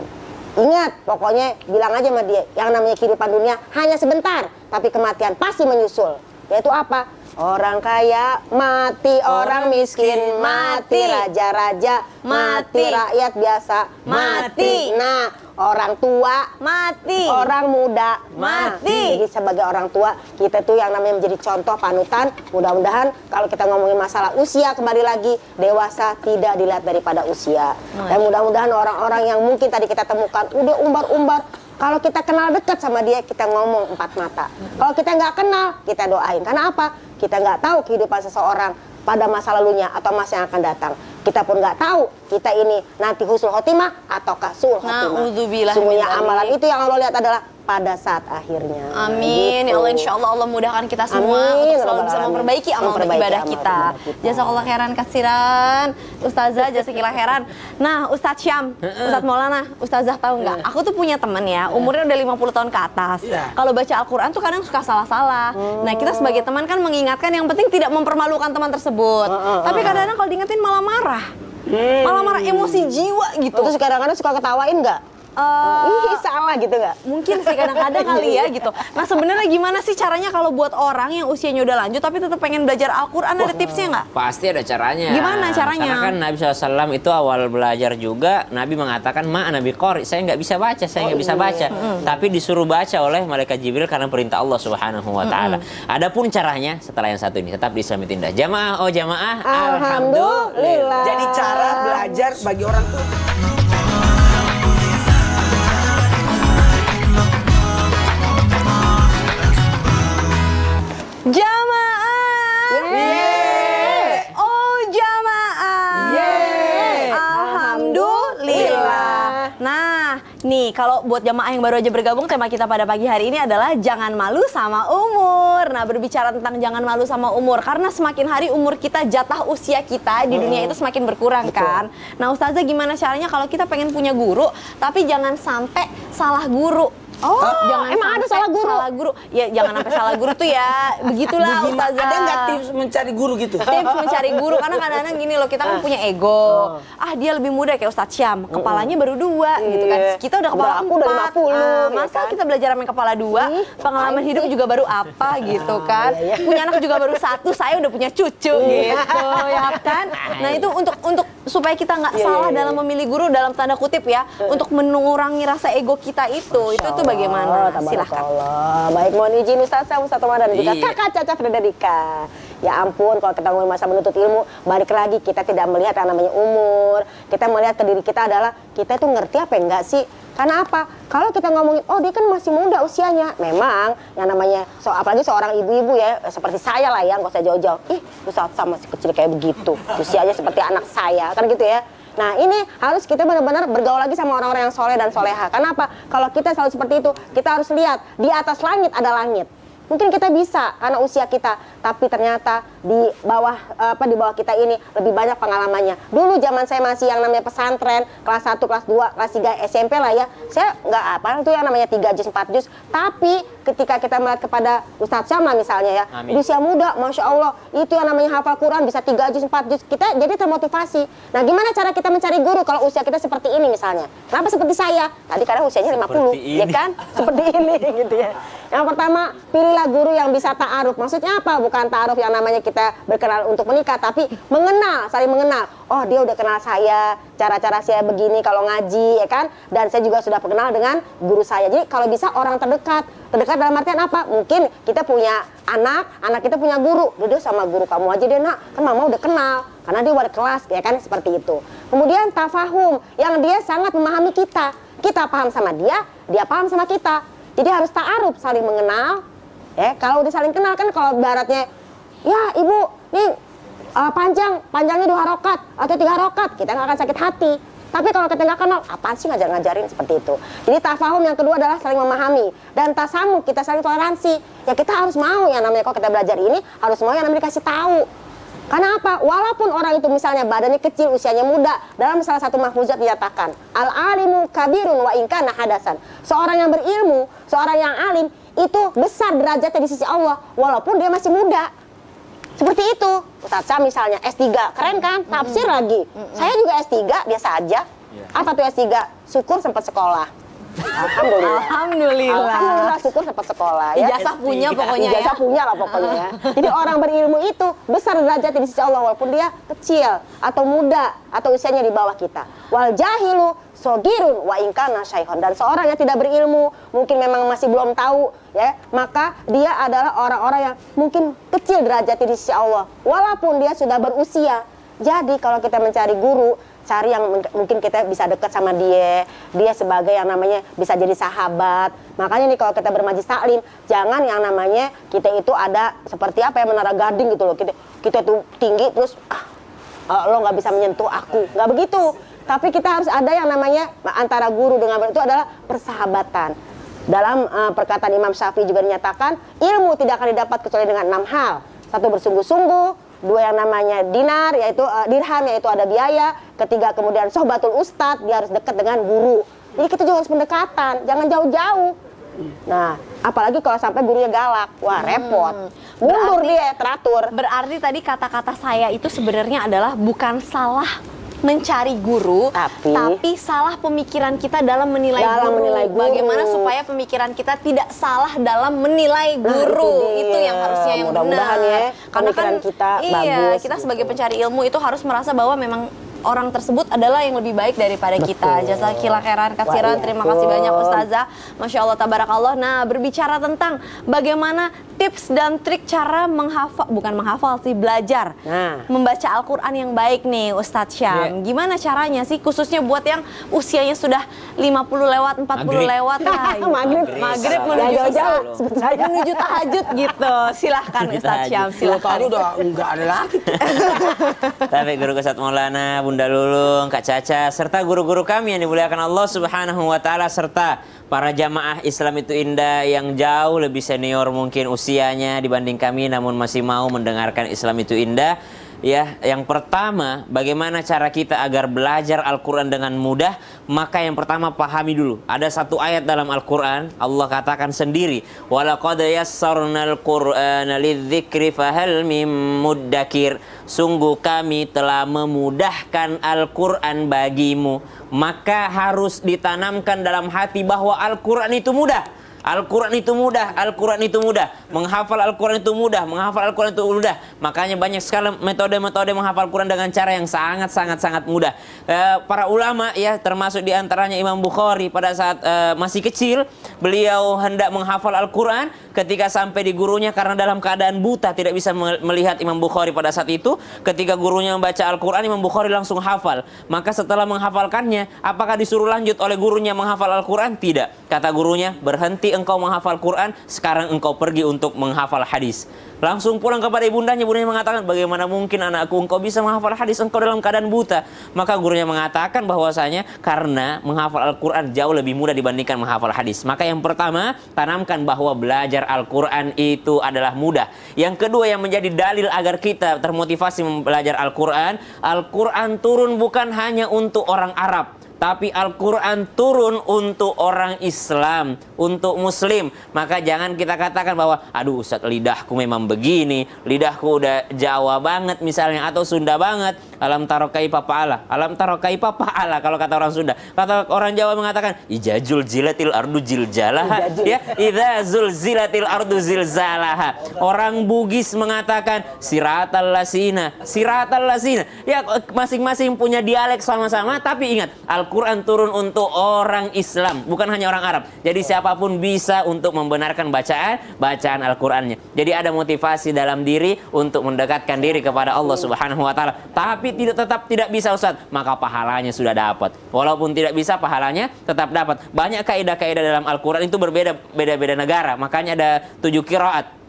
Ingat, pokoknya bilang aja sama dia, yang namanya kehidupan dunia hanya sebentar, tapi kematian pasti menyusul. Yaitu apa? Orang kaya mati, orang miskin mati, raja-raja mati, rakyat biasa mati. Nah, orang tua mati, orang muda mati. Jadi sebagai orang tua, kita tuh yang namanya menjadi contoh panutan. Mudah-mudahan kalau kita ngomongin masalah usia, kembali lagi, dewasa tidak dilihat daripada usia. Dan mudah-mudahan orang-orang yang mungkin tadi kita temukan udah umbar-umbar, kalau kita kenal dekat sama dia, kita ngomong empat mata. Kalau kita nggak kenal, kita doain. Karena apa? Kita nggak tahu kehidupan seseorang pada masa lalunya atau masa yang akan datang. Kita pun nggak tahu kita ini nanti husnul khotimah ataukah su'ul khotimah. Sungguhnya amalan itu yang Allah lihat adalah pada saat akhirnya. Amin. Gitu. Ya Allah, insya Allah Allah mudahkan kita semua untuk selalu bisa memperbaiki amal ibadah kita. Jazakallah khairan kasiran. Ustazah jazakillah khairan. Nah, Ustadz Syam, Ustadz Maulana, Ustazah tahu nggak? Aku tuh punya temen ya, umurnya udah 50 tahun ke atas. Kalau baca Al-Quran tuh kadang suka salah-salah. Nah, kita sebagai teman kan mengingatkan yang penting tidak mempermalukan teman tersebut. Tapi kadang-kadang kalau diingetin malah marah. Malah marah, emosi jiwa gitu. Terus kadang-kadang suka ketawain nggak? Ih, salah gitu nggak? Mungkin sih kadang-kadang kali ya gitu. Nah, sebenarnya gimana sih caranya kalau buat orang yang usianya udah lanjut tapi tetap pengen belajar Al-Quran, ada tipsnya nggak? Pasti ada caranya. Gimana caranya? Karena kan Nabi SAW itu awal belajar juga, Nabi mengatakan, Nabi qori, saya nggak bisa baca, saya nggak bisa baca. Tapi disuruh baca oleh malaikat Jibril karena perintah Allah Subhanahu wa Ta'ala. Adapun caranya setelah yang satu ini, tetap di Islami Tindak. Jamaah, oh jamaah, Alhamdulillah. Jadi cara belajar bagi orang tua. Jamaah. Oh, jamaah. Alhamdulillah. Nah, nih kalau buat jamaah yang baru aja bergabung, tema kita pada pagi hari ini adalah jangan malu sama umur. Nah, berbicara tentang jangan malu sama umur, karena semakin hari umur kita, jatah usia kita di dunia itu semakin berkurang kan. Nah, Ustazah gimana caranya kalau kita pengen punya guru, tapi jangan sampai salah guru. Oh, emang ada salah guru? Salah guru. Ya, jangan sampai salah guru tuh ya. Begitulah Ustazah. Ada nggak tips mencari guru gitu? Tips mencari guru, karena kadang-kadang gini loh, kita kan punya ego. Dia lebih muda kayak Ustadz Syam, kepalanya baru 2 gitu kan. Kita udah kepala 4. Aku udah 50. Masa kita belajar sama yang kepala 2, pengalaman hidup juga baru apa gitu kan. Punya anak juga baru 1, saya udah punya cucu gitu ya kan. Nah, itu untuk supaya kita nggak salah dalam memilih guru, dalam tanda kutip ya, untuk mengurangi rasa ego kita itu tuh bagaimana? Silahkan. Baik, mohon izin Ustazah Mustatoma dan juga kakak Caca Frederika. Ya ampun, kalau kita ngomong masa menuntut ilmu, balik lagi kita tidak melihat yang namanya umur. Kita melihat ke diri kita adalah kita tuh ngerti apa enggak sih? Karena apa? Kalau kita ngomongin, oh dia kan masih muda usianya. Memang yang namanya, apalagi seorang ibu-ibu ya, seperti saya lah ya, nggak usah jauh-jauh. Ih, Ustazah masih kecil kayak begitu. Usianya seperti anak saya, kan gitu ya. Nah, ini harus kita benar-benar bergaul lagi sama orang-orang yang soleh dan soleha. Kenapa? Kalau kita selalu seperti itu, kita harus lihat di atas langit ada langit. Mungkin kita bisa karena usia kita, tapi ternyata di bawah kita ini lebih banyak pengalamannya. Dulu zaman saya masih yang namanya pesantren, kelas 1, kelas 2, kelas 3 SMP lah ya. Saya nggak apa itu yang namanya 3 juz, 4 juz. Tapi ketika kita melihat kepada Ustadz Syam misalnya ya, di usia muda, Masya Allah, itu yang namanya hafal Quran bisa 3 juz, 4 juz. Kita jadi termotivasi. Nah, gimana cara kita mencari guru kalau usia kita seperti ini misalnya? Kenapa seperti saya? Tadi kadang usianya 50, ya kan? Seperti ini gitu ya. Yang pertama, pilihlah guru yang bisa ta'aruf. Maksudnya apa? Bukan ta'aruf yang namanya kita berkenal untuk menikah, tapi mengenal, saling mengenal. Oh, dia udah kenal saya, cara-cara saya begini kalau ngaji, ya kan? Dan saya juga sudah kenal dengan guru saya. Jadi kalau bisa orang terdekat. Terdekat dalam artian apa? Mungkin kita punya anak kita punya guru. Udah sama guru kamu aja deh, nak. Kan mama udah kenal. karena dia wali kelas, ya kan, seperti itu. Kemudian tafahum, yang dia sangat memahami kita. Kita paham sama dia, dia paham sama kita. Jadi harus ta'aruf, saling mengenal. Ya, kalau udah saling kenal kan, kalau baratnya, ya ibu, nih panjangnya 2 harokat atau 3 harokat, kita nggak akan sakit hati. Tapi kalau kita nggak kenal, apaan sih ngajarin seperti itu. Jadi tafahum yang kedua adalah saling memahami. Dan tasamu, kita saling toleransi. Ya kita harus mau yang namanya, kalau kita belajar ini, harus mau yang namanya dikasih tahu. Karena apa? Walaupun orang itu misalnya badannya kecil, usianya muda, dalam salah satu mahfuzat dinyatakan, al-alimu kabirun wa inkana hadasan. Seorang yang berilmu, seorang yang alim, itu besar derajatnya di sisi Allah, walaupun dia masih muda. Seperti itu. Ustaz Syam misalnya S3, keren kan? Tafsir lagi. Saya juga S3, biasa aja. Apa tuh S3? Syukur sempat sekolah. Alhamdulillah, syukur sempat sekolah ya. Ijazah punya pokoknya Ijazah punya lah pokoknya ya. Jadi orang berilmu itu besar derajatnya di sisi Allah, walaupun dia kecil atau muda atau usianya di bawah kita. Wal jahilu sogirun wa ingkana syaihon. Dan seorang yang tidak berilmu, mungkin memang masih belum tahu ya, maka dia adalah orang-orang yang mungkin kecil derajatnya di sisi Allah, walaupun dia sudah berusia. Jadi kalau kita mencari guru, cari yang mungkin kita bisa dekat sama dia sebagai yang namanya bisa jadi sahabat. Makanya nih kalau kita bermajlis taklim, jangan yang namanya kita itu ada seperti apa ya, menara gading gitu loh. Kita tuh tinggi terus lo nggak bisa menyentuh aku, nggak begitu. Tapi kita harus ada yang namanya antara guru dengan itu adalah persahabatan. Dalam perkataan Imam Syafi'i juga dinyatakan, ilmu tidak akan didapat kecuali dengan 6 hal. 1, bersungguh-sungguh. 2, yang namanya dinar, yaitu dirham, yaitu ada biaya. 3, kemudian sohbatul ustadz, dia harus dekat dengan guru. Jadi kita juga harus pendekatan, jangan jauh-jauh. Nah, apalagi kalau sampai gurunya galak, wah repot. Mundur dia, teratur. Berarti tadi kata-kata saya itu sebenarnya adalah bukan salah mencari guru, tapi salah pemikiran kita dalam menilai guru. Bagaimana supaya pemikiran kita tidak salah dalam menilai guru, itu yang harusnya yang mudah-mudahan benar. Ya, karena kan kita iya, bagus, kita sebagai pencari ilmu itu harus merasa bahwa memang orang tersebut adalah yang lebih baik daripada kita. Jazakillah khairan katsiran. Terima kasih banyak Ustazah. Masya Allah tabarakallah. Nah, berbicara tentang bagaimana tips dan trik cara belajar membaca Al-Quran yang baik nih Ustadz Syam. Gimana caranya sih, khususnya buat yang usianya sudah 50 lewat, 40 lewat lah. Maghrib menuju tahajud gitu. Silahkan Ustadz Syam, silahkan. Tadi udah enggak ada lagi. Tapi guru Ustadz Maulana, Bunda Lulung, Kak Caca, serta guru-guru kami yang dimuliakan Allah Subhanahu wa Ta'ala, serta para jamaah Islam itu indah yang jauh lebih senior mungkin usianya dibanding kami, namun masih mau mendengarkan Islam itu indah. Ya, yang pertama, bagaimana cara kita agar belajar Al-Quran dengan mudah? Maka yang pertama pahami dulu. Ada satu ayat dalam Al-Quran, Allah katakan sendiri, "Walaqad yassarnal Qur'ana lidzikri fahal mim muddakir." Sungguh kami telah memudahkan Al-Quran bagimu. Maka harus ditanamkan dalam hati bahwa Al-Quran itu mudah. Al-Quran itu mudah, Al-Quran itu mudah. Menghafal Al-Quran itu mudah, menghafal Al-Quran itu mudah. Makanya banyak sekali metode-metode menghafal Al-Quran dengan cara yang sangat mudah. Para ulama ya, termasuk diantaranya Imam Bukhari, pada saat masih kecil, beliau hendak menghafal Al-Quran. Ketika sampai di gurunya, karena dalam keadaan buta tidak bisa melihat Imam Bukhari pada saat itu, ketika gurunya membaca Al-Quran, Imam Bukhari langsung hafal. Maka setelah menghafalkannya, apakah disuruh lanjut oleh gurunya menghafal Al-Quran? Tidak. Kata gurunya, berhenti engkau menghafal Quran, sekarang engkau pergi untuk menghafal hadis. Langsung pulang kepada ibundanya mengatakan, bagaimana mungkin anakku engkau bisa menghafal hadis, engkau dalam keadaan buta? Maka gurunya mengatakan bahwasanya karena menghafal Al-Quran jauh lebih mudah dibandingkan menghafal hadis. Maka yang pertama, tanamkan bahwa belajar Al-Quran itu adalah mudah. Yang kedua yang menjadi dalil agar kita termotivasi belajar Al-Quran, Al-Quran turun bukan hanya untuk orang Arab, tapi Al-Quran turun untuk orang Islam, untuk Muslim. Maka jangan kita katakan bahwa, aduh Ustadz lidahku memang begini, lidahku udah Jawa banget misalnya, atau Sunda banget. Alam taro kaifa fa'ala. Alam taro kaifa fa'ala kalau kata orang Sunda. Kata orang Jawa mengatakan ijazul zilatil ardu jiljalaha. Ya, idza zulzilatil ardu zilzalaha. Orang Bugis mengatakan siratal lasina. Siratal lasina. Ya, masing-masing punya dialek sama-sama, tapi ingat, Al-Qur'an turun untuk orang Islam, bukan hanya orang Arab. Jadi siapapun bisa untuk membenarkan bacaan Al-Qur'annya. Jadi ada motivasi dalam diri untuk mendekatkan diri kepada Allah Subhanahu wa taala. Tapi tetap tidak bisa, Ustaz, maka pahalanya sudah dapat. Walaupun tidak bisa, pahalanya tetap dapat. Banyak kaidah-kaidah dalam Al-Qur'an itu berbeda-beda negara. Makanya ada 7 qiraat.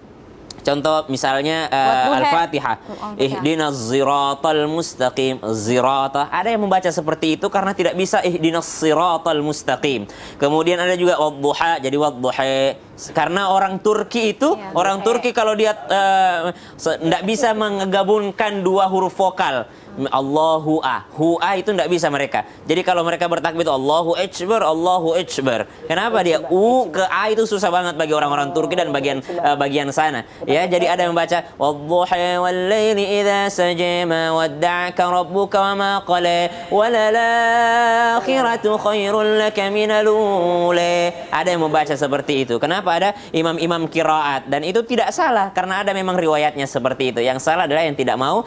Contoh misalnya Al-Fatihah. Ihdinas siratal mustaqim. Zirata. Ada yang membaca seperti itu karena tidak bisa ihdinas siratal mustaqim. Kemudian ada juga wadduha, jadi wadduha. Karena orang Turki itu, orang Turki kalau dia tidak bisa menggabungkan 2 huruf vokal. Allahu A, hu'a itu tidak bisa mereka. Jadi kalau mereka bertakbir itu Allahu Akbar, Allahu Akbar. Kenapa dia U ke A itu susah banget bagi orang-orang Turki dan bagian sana. Ya, jadi ada yang membaca wadduha wal laili idza saja ma wadda'aka rabbuka wa ma qala walal akhiratu khairul laka minal ula. Ada yang membaca seperti itu. Kenapa ada imam-imam qiraat, dan itu tidak salah karena ada memang riwayatnya seperti itu. Yang salah adalah yang tidak mau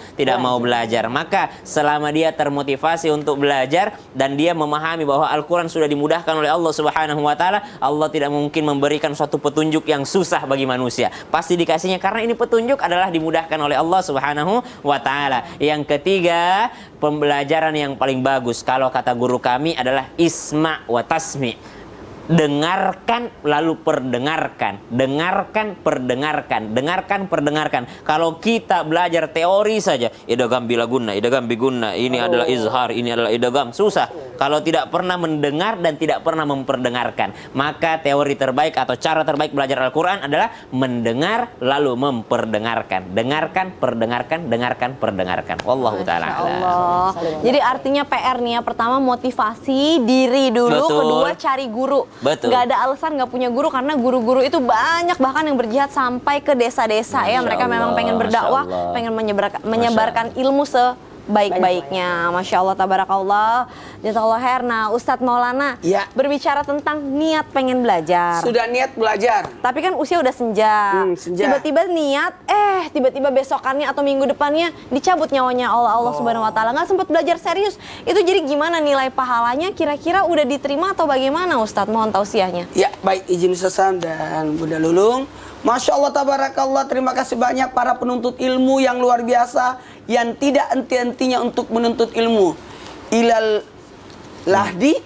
belajar. Maka selama dia termotivasi untuk belajar dan dia memahami bahwa Al-Quran sudah dimudahkan oleh Allah Subhanahu wa taala, Allah tidak mungkin memberikan suatu petunjuk yang susah bagi manusia. Pasti dikasihnya karena ini petunjuk adalah dimudahkan oleh Allah Subhanahu wa taala. Yang ketiga, pembelajaran yang paling bagus kalau kata guru kami adalah isma' wa tasmi'. Dengarkan lalu perdengarkan, dengarkan perdengarkan, dengarkan perdengarkan. Kalau kita belajar teori saja, idgham bila gunna, idgham bi gunna, ini adalah izhar, ini adalah idgham, susah. Kalau tidak pernah mendengar dan tidak pernah memperdengarkan, maka teori terbaik atau cara terbaik belajar Al-Qur'an adalah mendengar lalu memperdengarkan. Dengarkan, perdengarkan, dengarkan, perdengarkan. Wallahu taala a'lam. Jadi artinya PR nih ya, pertama motivasi diri dulu, Betul. kedua cari guru. Betul. Nggak ada alasan nggak punya guru karena guru-guru itu banyak bahkan yang berjihad sampai ke desa-desa ya. Mereka memang pengen berdakwah, Masya Allah. pengen menyebarkan ilmu sebaik-baiknya. Masya Allah, tabarakallah. Jazakallah khair. Nah, Ustadz Maulana Ya. berbicara tentang niat pengen belajar. Sudah niat belajar. Tapi kan usia udah senja. Senja. Tiba-tiba niat, tiba-tiba besokannya atau minggu depannya dicabut nyawanya Allah Subhanahu wa taala. Nggak sempat belajar serius. Itu jadi gimana nilai pahalanya? Kira-kira udah diterima atau bagaimana, Ustadz? Mohon tausiahnya. Ya, baik, izin Sesam dan Bunda Lulung. Masya Allah, tabarakallah, terima kasih banyak para penuntut ilmu yang luar biasa, yang tidak henti-hentinya untuk menuntut ilmu. Ilal lahdi,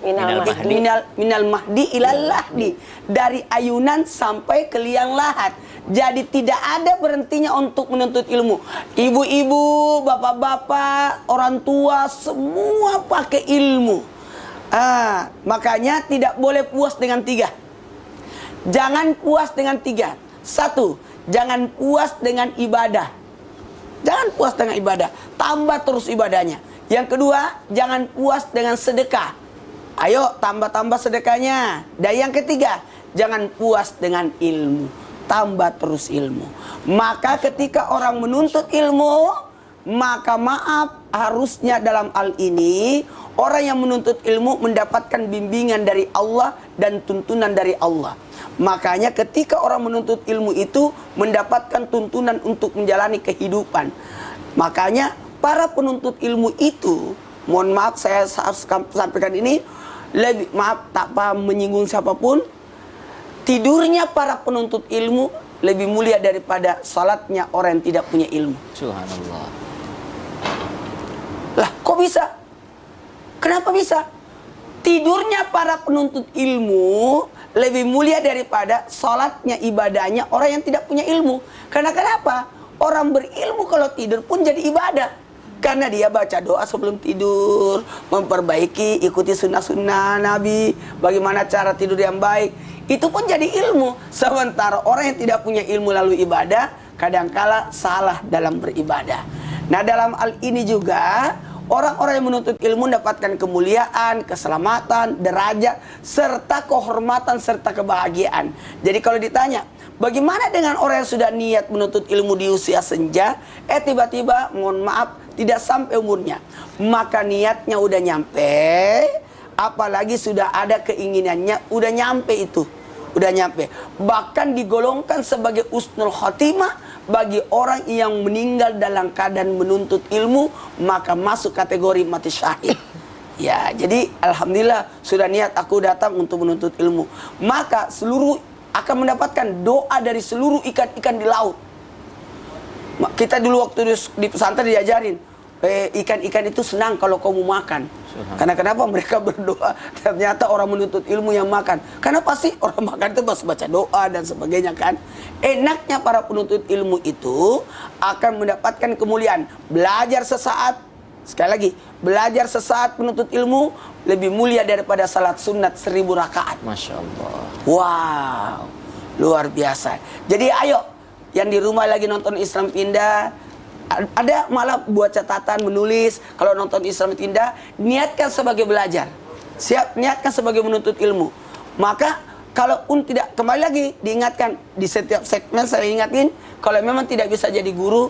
minal mahdi ilal lahdi. Dari ayunan sampai ke liang lahat. Jadi tidak ada berhentinya untuk menuntut ilmu. Ibu-ibu, bapak-bapak, orang tua, semua pakai ilmu. Makanya tidak boleh puas dengan 3. Jangan puas dengan 3. 1, jangan puas dengan ibadah. Jangan puas dengan ibadah, tambah terus ibadahnya. Yang kedua, jangan puas dengan sedekah. Ayo tambah-tambah sedekahnya. Dan yang ketiga, jangan puas dengan ilmu, tambah terus ilmu. Maka ketika orang menuntut ilmu, maka maaf, harusnya dalam hal ini orang yang menuntut ilmu mendapatkan bimbingan dari Allah dan tuntunan dari Allah. Makanya ketika orang menuntut ilmu itu mendapatkan tuntunan untuk menjalani kehidupan. Makanya para penuntut ilmu itu, mohon maaf saya harus sampaikan ini, lebih maaf tak paham menyinggung siapapun, tidurnya para penuntut ilmu lebih mulia daripada salatnya orang yang tidak punya ilmu. Subhanallah. Lah, kok bisa? Kenapa bisa? Tidurnya para penuntut ilmu lebih mulia daripada sholatnya, ibadahnya orang yang tidak punya ilmu. Karena kenapa? Orang berilmu kalau tidur pun jadi ibadah. Karena dia baca doa sebelum tidur, memperbaiki, ikuti sunnah-sunnah Nabi, bagaimana cara tidur yang baik. Itu pun jadi ilmu. Sementara orang yang tidak punya ilmu lalu ibadah, kadangkala salah dalam beribadah. Nah, dalam hal ini juga orang-orang yang menuntut ilmu mendapatkan kemuliaan, keselamatan, derajat, serta kehormatan, serta kebahagiaan. Jadi kalau ditanya, bagaimana dengan orang yang sudah niat menuntut ilmu di usia senja, tiba-tiba, mohon maaf, tidak sampai umurnya. Maka niatnya udah nyampe, apalagi sudah ada keinginannya, udah nyampe itu. Udah nyampe. Bahkan digolongkan sebagai husnul khotimah bagi orang yang meninggal dalam keadaan menuntut ilmu, maka masuk kategori mati syahid. Ya, jadi alhamdulillah sudah niat aku datang untuk menuntut ilmu. Maka seluruh akan mendapatkan doa dari seluruh ikan-ikan di laut. Kita dulu waktu di pesantren diajarin, ikan-ikan itu senang kalau kamu makan. Karena kenapa mereka berdoa? Ternyata orang menuntut ilmu yang makan. Karena pasti orang makan itu baca doa dan sebagainya kan. Enaknya para penuntut ilmu itu akan mendapatkan kemuliaan. Belajar sesaat, sekali lagi, belajar sesaat penuntut ilmu lebih mulia daripada salat sunat 1000 rakaat. Masya Allah. Wow, luar biasa. Jadi ayo, yang di rumah lagi nonton Islam Pindah, ada malah buat catatan, menulis. Kalau nonton Islam Pindah, niatkan sebagai belajar. Siap, niatkan sebagai menuntut ilmu. Maka kalau pun tidak, kembali lagi diingatkan di setiap segmen saya ingatin, kalau memang tidak bisa jadi guru,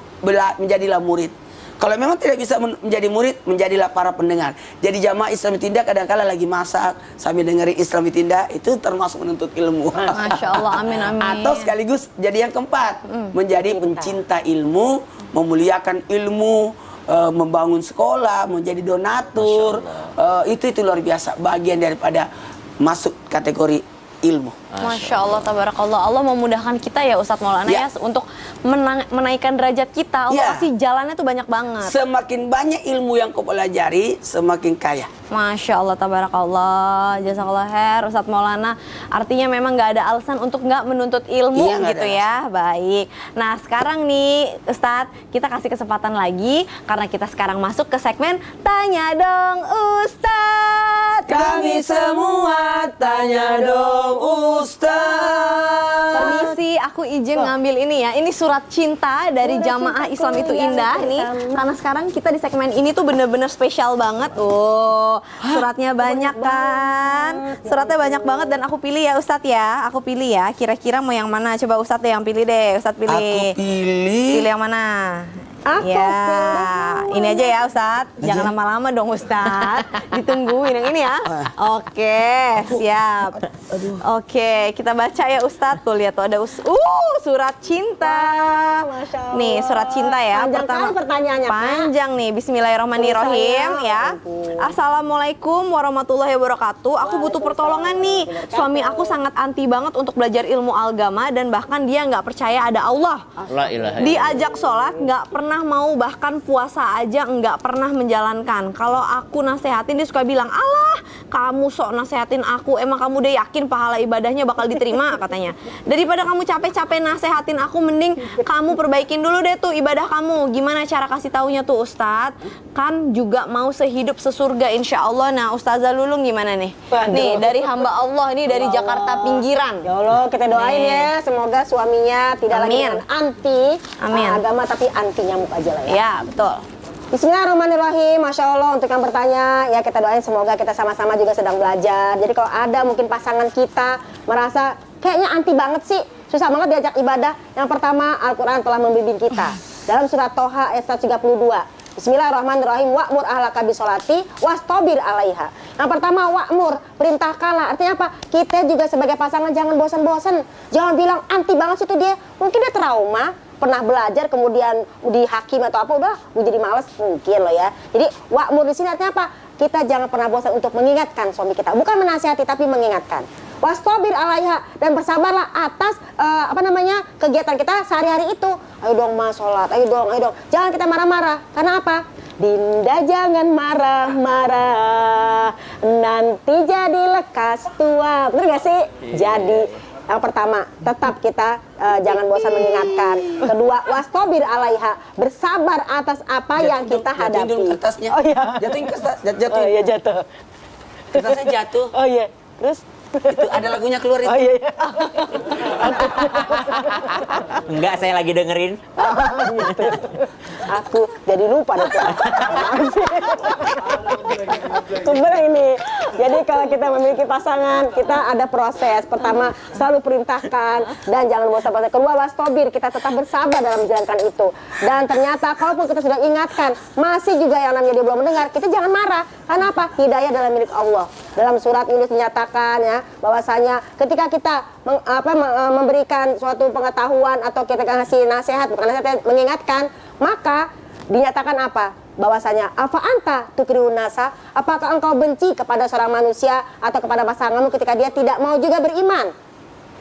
menjadilah murid. Kalau memang tidak bisa menjadi murid, menjadilah para pendengar. Jadi jamaah Islam Tindak kadang-kala lagi masak sambil dengerin Islam Tindak, itu termasuk menuntut ilmu. Masya Allah, amin amin. Atau sekaligus jadi yang keempat, menjadi pencinta ilmu, memuliakan ilmu, membangun sekolah, menjadi donatur. Itu luar biasa, bagian daripada masuk kategori ilmu. Masya Allah, tabarakallah. Allah memudahkan kita ya Ustadz Maulana ya, untuk menaikkan derajat kita. Allah kasih jalannya tuh banyak banget. Semakin banyak ilmu yang kau pelajari, semakin kaya. Masya Allah, tabarakallah. Jazakallah khair Ustadz Maulana. Artinya memang nggak ada alasan untuk nggak menuntut ilmu gitu ya. Baik. Nah sekarang nih Ustadz, kita kasih kesempatan lagi karena kita sekarang masuk ke segmen Tanya Dong Ustadz. Kami semua tanya dong Ustaz. Permisi, aku izin ngambil ini ya. Ini surat cinta dari jamaah Islam itu indah nih. Karena sekarang kita di segmen ini tuh bener-bener spesial banget. Oh, suratnya banyak kan? Suratnya banyak banget dan aku pilih ya Ustadz ya. Aku pilih ya. Kira-kira mau yang mana? Coba Ustadz deh yang pilih deh. Ustadz pilih. Aku pilih. Pilih yang mana? Ya, ini aja ya Ustadz. Jangan lama-lama dong Ustadz. Ditungguin yang ini ya. Oke, siap. Oke, kita baca ya Ustadz. Tuh lihat tuh ada surat cinta. Masya Allah. Nih surat cinta ya. Panjang Pertama kali pertanyaannya, panjang nih. Bismillahirrahmanirrahim ya. Assalamualaikum warahmatullahi wabarakatuh. Aku butuh pertolongan nih. Suami aku sangat anti banget untuk belajar ilmu agama dan bahkan dia nggak percaya ada Allah. La ilaha illallah. Diajak sholat nggak pernah mau, bahkan puasa aja nggak pernah menjalankan. Kalau aku nasehatin dia suka bilang, alah kamu sok nasehatin aku, emang kamu udah yakin pahala ibadahnya bakal diterima katanya. Daripada kamu capek-capek nasehatin aku, mending kamu perbaikin dulu deh tuh ibadah kamu. Gimana cara kasih taunya tuh Ustadz? Kan juga mau sehidup sesurga insya Allah. Nah Ustazah Lulung gimana nih? Waduh. Nih dari hamba Allah nih dari Jakarta pinggiran. Ya Allah, kita doain ya, semoga suaminya tidak lagi Amin. dengan anti agama tapi anti nyamuk aja lah ya. Ya betul. Bismillahirrahmanirrahim. Masya Allah, untuk yang bertanya ya kita doain semoga kita sama-sama juga sedang belajar. Jadi kalau ada mungkin pasangan kita merasa kayaknya anti banget sih, susah banget diajak ibadah. Yang pertama, Al-Quran telah membimbing kita dalam surat Toha ayat 132. Bismillahirrahmanirrahim. Wa'mur ahlaka bisolati wastobir alaiha. Yang pertama wa'mur, perintahkanlah. Artinya apa? Kita juga sebagai pasangan jangan bosan-bosan. Jangan bilang anti banget situ dia. Mungkin dia trauma, pernah belajar kemudian dihakim atau apa, udah gue jadi males mungkin loh ya. Jadi wa'mur di sini artinya apa? Kita jangan pernah bosan untuk mengingatkan suami kita. Bukan menasihati tapi mengingatkan. Wastobir alaiha, dan bersabarlah atas kegiatan kita sehari-hari itu. Ayo dong mas sholat, ayo dong. Jangan kita marah-marah. Karena apa? Dinda jangan marah-marah, nanti jadi lekas tua. Bener gak sih? Jadi yang pertama, tetap kita jangan bosan mengingatkan. Kedua, wastobir alaiha, bersabar atas apa yang kita hadapi. Jatuhin kertasnya. Oh iya. Jatuhin kertas, Oh iya, jatuh. Kertasnya jatuh. Oh iya. Terus Itu ada lagunya keluar itu. Oh iya, iya. Enggak, saya lagi dengerin. Gitu. Aku jadi lupa deh. Sebenarnya ini. Jadi kalau kita memiliki pasangan, kita ada proses. Pertama, selalu perintahkan dan jangan bosan-bosan. Kedua, wastobir, kita tetap bersabar dalam menjalankan itu. Dan ternyata kalaupun kita sudah ingatkan, masih juga yang namanya dia belum mendengar, kita jangan marah. Karena apa? Hidayah dalam milik Allah. Dalam surat Yunus dinyatakan ya, bahwasanya ketika kita memberikan suatu pengetahuan atau kita kasih nasihat, bukan nasihat, mengingatkan, maka dinyatakan apa? Bahwasanya afa anta tukrihun nasa, apakah engkau benci kepada seorang manusia atau kepada pasanganmu ketika dia tidak mau juga beriman?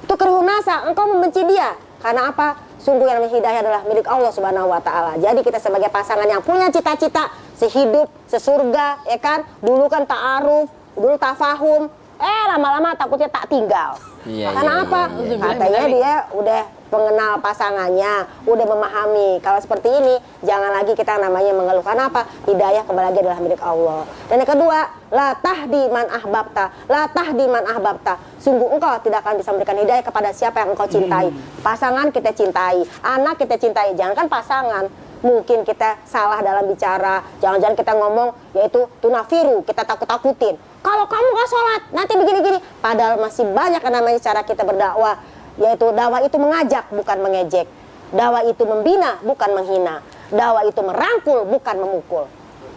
Tukrihun nasa, engkau membenci dia. Karena apa? Sungguh yang namanya hidayah adalah milik Allah Subhanahu wa taala. Jadi kita sebagai pasangan yang punya cita-cita sehidup, sesurga, ya kan? Dulu kan ta'aruf, dulu tafahum, lama-lama takutnya tak tinggal. Iya, Karena iya, apa? iya, Katanya dia udah mengenal pasangannya, udah memahami. Kalau seperti ini, jangan lagi kita namanya mengeluhkan apa? Hidayah kembali lagi adalah milik Allah. Dan yang kedua, la tahdi man ahbabta, la tahdi man ahbabta. Sungguh engkau tidak akan bisa memberikan hidayah kepada siapa yang engkau cintai. Pasangan kita cintai, anak kita cintai, jangankan pasangan. Mungkin kita salah dalam bicara, jangan-jangan kita ngomong yaitu tunafiru, kita takut-takutin. Kalau kamu gak sholat, nanti begini-gini. Padahal masih banyak yang namanya cara kita berdakwah, yaitu dakwah itu mengajak, bukan mengejek. Dakwah itu membina, bukan menghina. Dakwah itu merangkul, bukan memukul.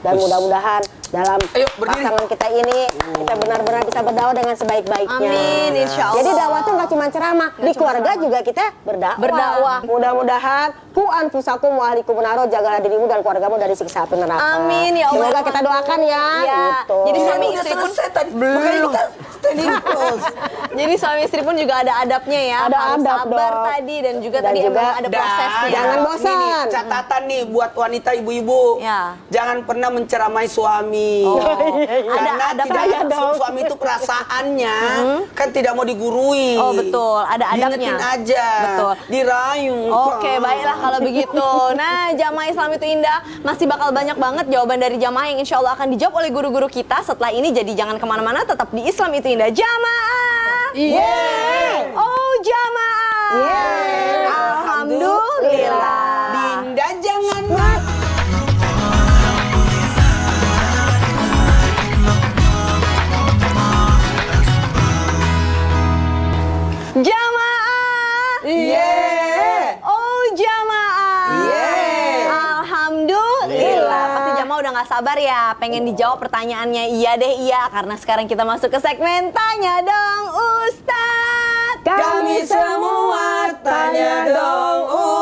Dan mudah-mudahan dalam pasangan kita ini kita benar-benar bisa berdakwah dengan sebaik-baiknya. Amin, insya Allah. Jadi dakwah itu nggak cuma ceramah, di keluarga juga kita berdakwah. Mudah-mudahan ku anfusakum wa ahlikum naro, jagalah dirimu dan keluargamu dari siksa api neraka. Amin, ya Allah. Semoga kita doakan ya. Ya. Gitu. Jadi suami Udah istri pun selesai tadi. Makanya kita standing close. Jadi suami istri pun juga ada adabnya ya. Ada Harus adab sabar dong. tadi dan juga Dan tadi juga emang ada prosesnya. jangan bosan. Ini nih, catatan nih buat wanita ibu-ibu. Ya. Jangan pernah menceramai suami. Oh. Karena Ada tidak saya dong. suami itu perasaannya kan tidak mau digurui. Oh, betul. Ada adabnya. Diingetin aja. Betul. Dirayu. Oke, baiklah kalau begitu. Nah, jamaah Islam itu indah. Masih bakal banyak banget jawaban dari jamaah yang insya Allah akan dijawab oleh guru-guru kita setelah ini. Jadi jangan kemana-mana, tetap di Islam itu indah. Jamaah. Yeay. Oh, jamaah. Yeay. Alhamdulillah. Dinda jangan mati. Jamaah. Yeah. Oh, jamaah. Yeah. Alhamdulillah. Pasti jamaah udah gak sabar ya pengen dijawab pertanyaannya. Iya deh, iya. Karena sekarang kita masuk ke segmen Tanya Dong Ustadz. Kami semua tanya dong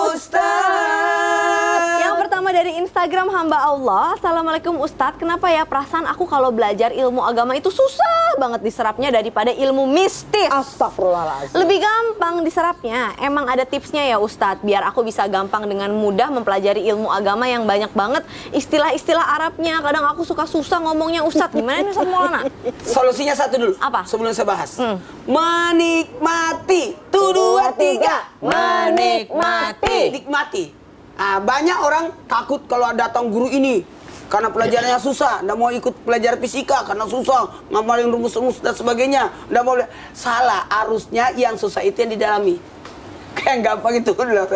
Ustaz. Yang pertama dari Instagram hamba Allah. Assalamualaikum Ustadz, kenapa ya perasaan aku kalau belajar ilmu agama itu susah banget diserapnya daripada ilmu mistis? Astagfirullahaladzim. Lebih gampang diserapnya. Emang ada tipsnya ya Ustadz, biar aku bisa gampang dengan mudah mempelajari ilmu agama yang banyak banget istilah-istilah Arabnya. Kadang aku suka susah ngomongnya Ustadz. Gimana nih Ustadz Maulana? Solusinya satu dulu. Apa? Sebelum saya bahas. Menikmati. 1, 2, 3. Menikmati. Nikmati. Banyak orang takut kalau datang guru ini karena pelajarannya susah, nggak mau ikut belajar fisika karena susah, ngapalin rumus-rumus dan sebagainya, nggak mau. Salah, harusnya yang susah itu yang didalami. Kayak gampang itu udah.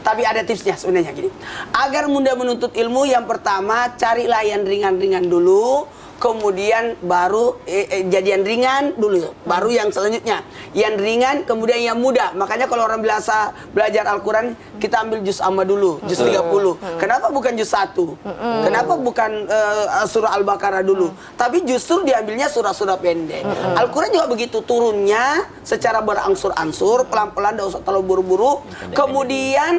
Tapi ada tipsnya sebenarnya gini. Agar mudah menuntut ilmu, yang pertama carilah yang ringan-ringan dulu. Kemudian baru jadian ringan dulu, baru yang selanjutnya yang ringan, kemudian yang mudah. Makanya kalau orang biasa belajar Al-Quran, kita ambil juz amma dulu, juz 30. Kenapa bukan juz 1? Kenapa bukan surah Al-Baqarah dulu? Tapi justru diambilnya surah-surah pendek. Al-Quran juga begitu, turunnya secara berangsur-angsur, pelan-pelan, tidak usah terlalu buru-buru. Kemudian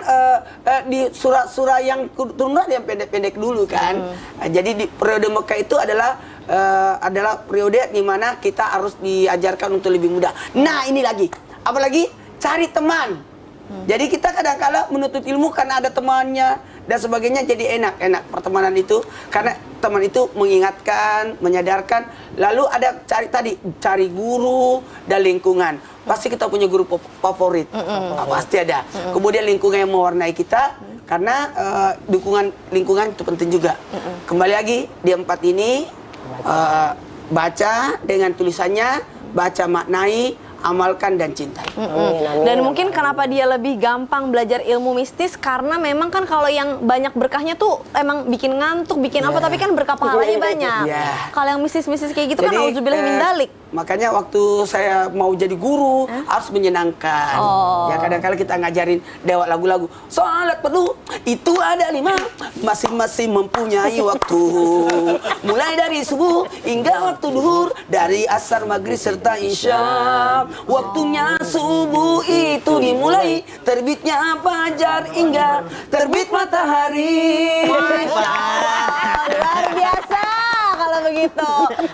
di surah-surah yang turun yang pendek-pendek dulu kan. Jadi di periode Mekah itu adalah periode di mana kita harus diajarkan untuk lebih mudah. Nah, ini lagi. Apalagi cari teman. Jadi kita kadang-kala menuntut ilmu karena ada temannya dan sebagainya, jadi enak pertemanan itu karena teman itu mengingatkan, menyadarkan. Lalu ada cari guru dan lingkungan. Pasti kita punya guru favorit. Pasti ada. Kemudian lingkungan yang mewarnai kita karena dukungan lingkungan itu penting juga. Kembali lagi di 4 ini baca dengan tulisannya, baca, maknai, amalkan dan cintai. Dan mungkin kenapa dia lebih gampang belajar ilmu mistis karena memang kan kalau yang banyak berkahnya tuh emang bikin ngantuk, bikin apa, tapi kan berkah pahalanya banyak. Kalau yang mistis-mistis kayak gitu kan auzubillah min dalik. Makanya waktu saya mau jadi guru harus menyenangkan. Ya kadang-kadang kita ngajarin dewa lagu-lagu. Salat perlu itu ada 5, masing-masing mempunyai waktu. Mulai dari subuh hingga waktu duhur, dari asar, maghrib serta isya. Waktunya subuh itu dimulai terbitnya fajar hingga terbit matahari. Luar biasa kalau begitu.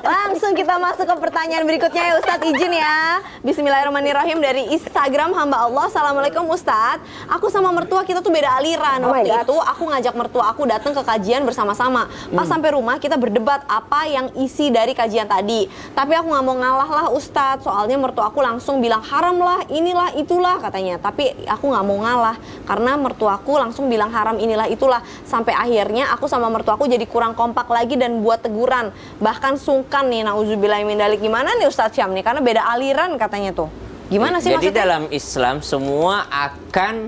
Langsung kita masuk ke pertanyaan berikutnya ya Ustadz, izin ya. Bismillahirrahmanirrahim dari Instagram hamba Allah. Assalamualaikum Ustadz. Aku sama mertua kita tuh beda aliran. Waktu itu aku ngajak mertua aku datang ke kajian bersama-sama. Pas sampai rumah kita berdebat apa yang isi dari kajian tadi. Tapi aku nggak mau ngalah lah Ustadz. Soalnya mertua aku langsung bilang haram lah, inilah itulah katanya. Tapi aku nggak mau ngalah karena mertuaku langsung bilang haram inilah itulah. Sampai akhirnya aku sama mertuaku jadi kurang kompak lagi dan buat teguran. Bahkan sungkan nih, nauzubillah min dalik. Gimana nih Ustadz Syam nih? Karena beda aliran katanya tuh. Gimana sih Jadi maksudnya? dalam Islam semua akan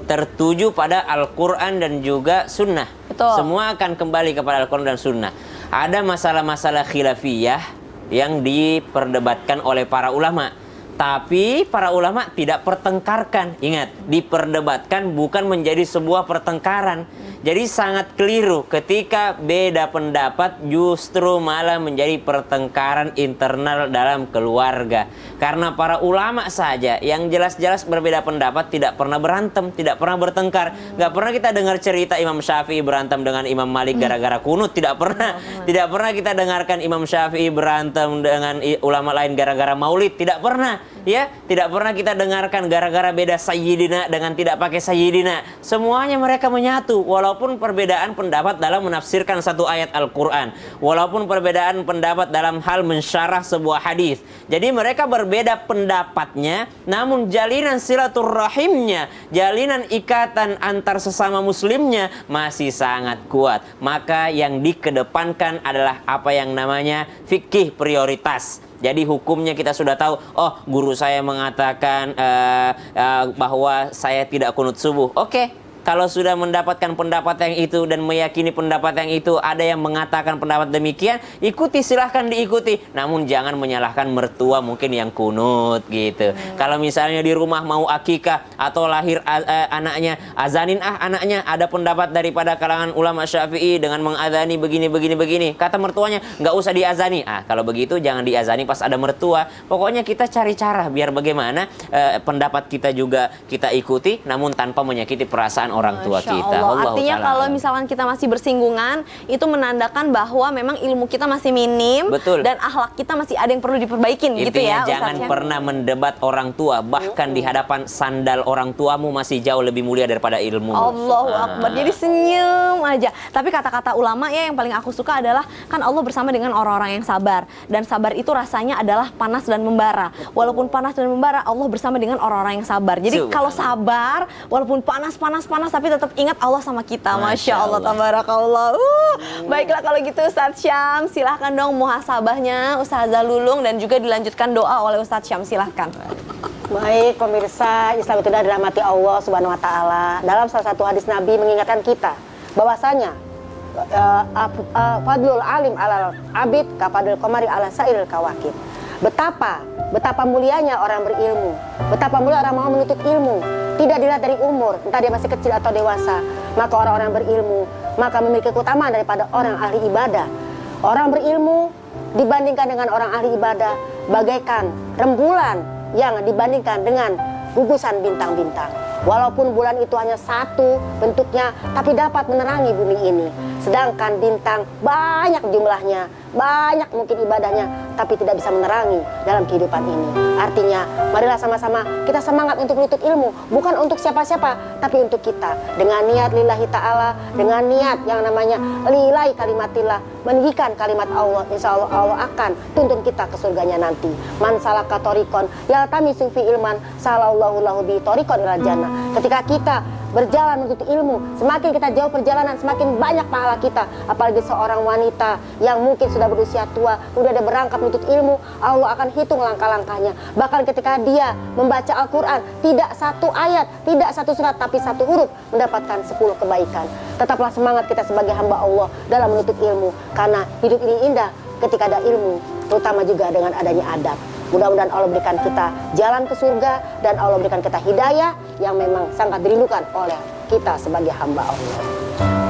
tertuju pada Al-Quran dan juga Sunnah. Betul. Semua akan kembali kepada Al-Quran dan Sunnah. Ada masalah-masalah khilafiyah yang diperdebatkan oleh para ulama. Tapi para ulama tidak pertengkarkan. Ingat, diperdebatkan bukan menjadi sebuah pertengkaran. Jadi sangat keliru ketika beda pendapat justru malah menjadi pertengkaran internal dalam keluarga. Karena para ulama saja yang jelas-jelas berbeda pendapat tidak pernah berantem, tidak pernah bertengkar. Gak pernah kita dengar cerita Imam Syafi'i berantem dengan Imam Malik gara-gara kunut. Tidak pernah. Tidak pernah kita dengarkan Imam Syafi'i berantem dengan ulama lain gara-gara maulid. Tidak pernah. Ya, tidak pernah kita dengarkan gara-gara beda sayyidina dengan tidak pakai sayyidina. Semuanya mereka menyatu walaupun perbedaan pendapat dalam menafsirkan satu ayat Al-Qur'an, walaupun perbedaan pendapat dalam hal mensyarah sebuah hadis. Jadi mereka berbeda pendapatnya, namun jalinan silaturrahimnya, jalinan ikatan antar sesama muslimnya masih sangat kuat. Maka yang dikedepankan adalah apa yang namanya fikih prioritas. Jadi hukumnya kita sudah tahu, oh guru saya mengatakan bahwa saya tidak kunut subuh. Oke, kalau sudah mendapatkan pendapat yang itu dan meyakini pendapat yang itu, ada yang mengatakan pendapat demikian, ikuti, silahkan diikuti. Namun jangan menyalahkan mertua mungkin yang kunut gitu. Kalau misalnya di rumah mau akikah atau lahir anaknya, azanin anaknya, ada pendapat daripada kalangan ulama Syafi'i dengan mengazani begini. Kata mertuanya, nggak usah diazani. Kalau begitu jangan diazani pas ada mertua. Pokoknya kita cari cara biar bagaimana pendapat kita juga kita ikuti, namun tanpa menyakiti perasaan orang tua Masya kita. Allah. Artinya kalau misalkan kita masih bersinggungan, itu menandakan bahwa memang ilmu kita masih minim. Betul. Dan akhlak kita masih ada yang perlu diperbaikin gitu ya. Jangan Ustaz, pernah mendebat orang tua, bahkan di hadapan sandal orang tuamu masih jauh lebih mulia daripada ilmu. Allahu Akbar. Jadi senyum aja. Tapi kata-kata ulama ya yang paling aku suka adalah kan Allah bersama dengan orang-orang yang sabar. Dan sabar itu rasanya adalah panas dan membara. Walaupun panas dan membara, Allah bersama dengan orang-orang yang sabar. Jadi kalau sabar, walaupun panas tapi tetap ingat Allah sama kita. Masya Allah, tabarakallah. Baiklah kalau gitu Ustadz Syam, silahkan dong muhasabahnya Ustazah Lulung dan juga dilanjutkan doa oleh Ustadz Syam, silahkan. Baik pemirsa, Islam itu adalah dirahmati Allah Subhanahu wa taala. Dalam salah satu hadis Nabi mengingatkan kita bahwasanya fadlul alim alal abid kafadul qamari ala sairil kawakib. Betapa mulianya orang berilmu, betapa mulia orang mau menuntut ilmu. Tidak dilihat dari umur, entah dia masih kecil atau dewasa. Maka orang-orang berilmu maka memiliki keutamaan daripada orang ahli ibadah. Orang berilmu dibandingkan dengan orang ahli ibadah bagaikan rembulan yang dibandingkan dengan gugusan bintang-bintang. Walaupun bulan itu hanya satu bentuknya, tapi dapat menerangi bumi ini. Sedangkan bintang banyak jumlahnya, banyak mungkin ibadahnya, tapi tidak bisa menerangi dalam kehidupan ini. Artinya, marilah sama-sama kita semangat untuk menuntut ilmu, bukan untuk siapa-siapa, tapi untuk kita. Dengan niat lillahi ta'ala, dengan niat yang namanya lillahi kalimatillah, meninggikan kalimat Allah, insya Allah Allah akan tuntun kita ke surganya nanti. Man salaka torikon, yaltamisu fi ilman, salallahu lahu bi torikon ilal jannah. Ketika kita berjalan menuntut ilmu. Semakin kita jauh perjalanan, semakin banyak pahala kita. Apalagi seorang wanita yang mungkin sudah berusia tua, udah ada berangkat menuntut ilmu, Allah akan hitung langkah-langkahnya. Bahkan ketika dia membaca Al-Quran, tidak satu ayat, tidak satu surat, tapi satu huruf, mendapatkan 10 kebaikan. Tetaplah semangat kita sebagai hamba Allah dalam menuntut ilmu, karena hidup ini indah ketika ada ilmu, terutama juga dengan adanya adab. Mudah-mudahan Allah berikan kita jalan ke surga dan Allah berikan kita hidayah yang memang sangat dirindukan oleh kita sebagai hamba Allah.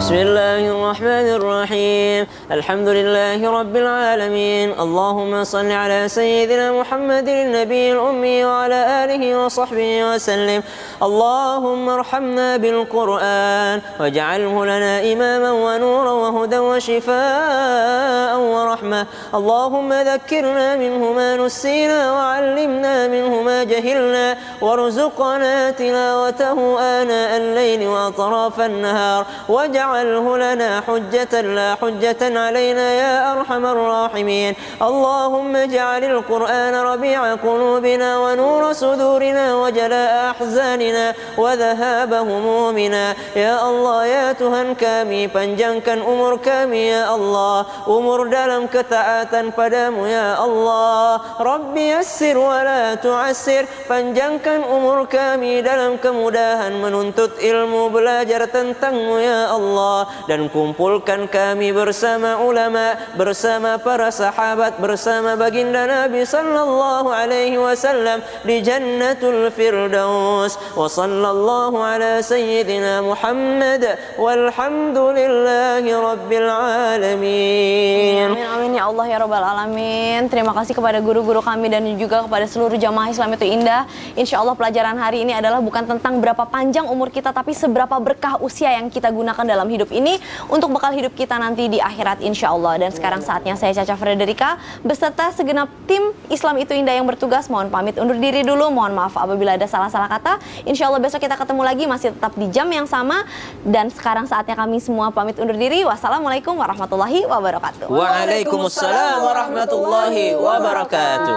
Bismillahirrahmanirrahim. Alhamdulillahi rabbil alamin. Allahumma salli ala sayyidina Muhammadin nabiyil ummi wa ala alihi wa sahbihi wa sallim. Allahumma arhamna bil Qur'an waj'alhu lana imaman wa nuran wa hudan wa shifaa'an wa rahmah. Allahumma dhakkirna minhu ma nussina wa 'allimna minhu ma jahilna warzuqna tilawatahu ana al-layli wa atrafa an-nahar waj'alhu lana hujjatan la hujjatan 'alaina ya arhamar rahimin. Allahumma ij'alil Qur'ana rabi'a qulubina wa nura sudurina wa jalaa'a ahzanina wa dhahaba humumina. Ya Allah, ya Tuhan kami, panjangkan umur kami ya Allah, umur dalam ketaatan padamu ya Allah. Rabbi yassir wa la tu'assir, panjangkan umur kami dalam kemudahan menuntut ilmu, belajar tentangmu ya Allah, dan kumpulkan kami bersama ulama, bersama para sahabat, bersama baginda Nabi sallallahu alaihi wasallam di Jannatul Firdaus. Wa sallallahu ala sayyidina Muhammad walhamdulillahi rabbil alamin. Amin amin ya Allah ya rabbal alamin. Terima kasih kepada guru-guru kami dan juga kepada seluruh jamaah Islam itu indah. Insya Allah pelajaran hari ini adalah bukan tentang berapa panjang umur kita, tapi seberapa berkah usia yang kita gunakan dalam hidup ini untuk bekal hidup kita nanti di akhirat insya Allah. Dan sekarang saatnya saya Caca Frederika beserta segenap tim Islam itu indah yang bertugas mohon pamit undur diri dulu. Mohon maaf apabila ada salah-salah kata. Insya Allah besok kita ketemu lagi masih tetap di jam yang sama. Dan sekarang saatnya kami semua pamit undur diri. Wassalamualaikum warahmatullahi wabarakatuh. Waalaikumsalam warahmatullahi wabarakatuh.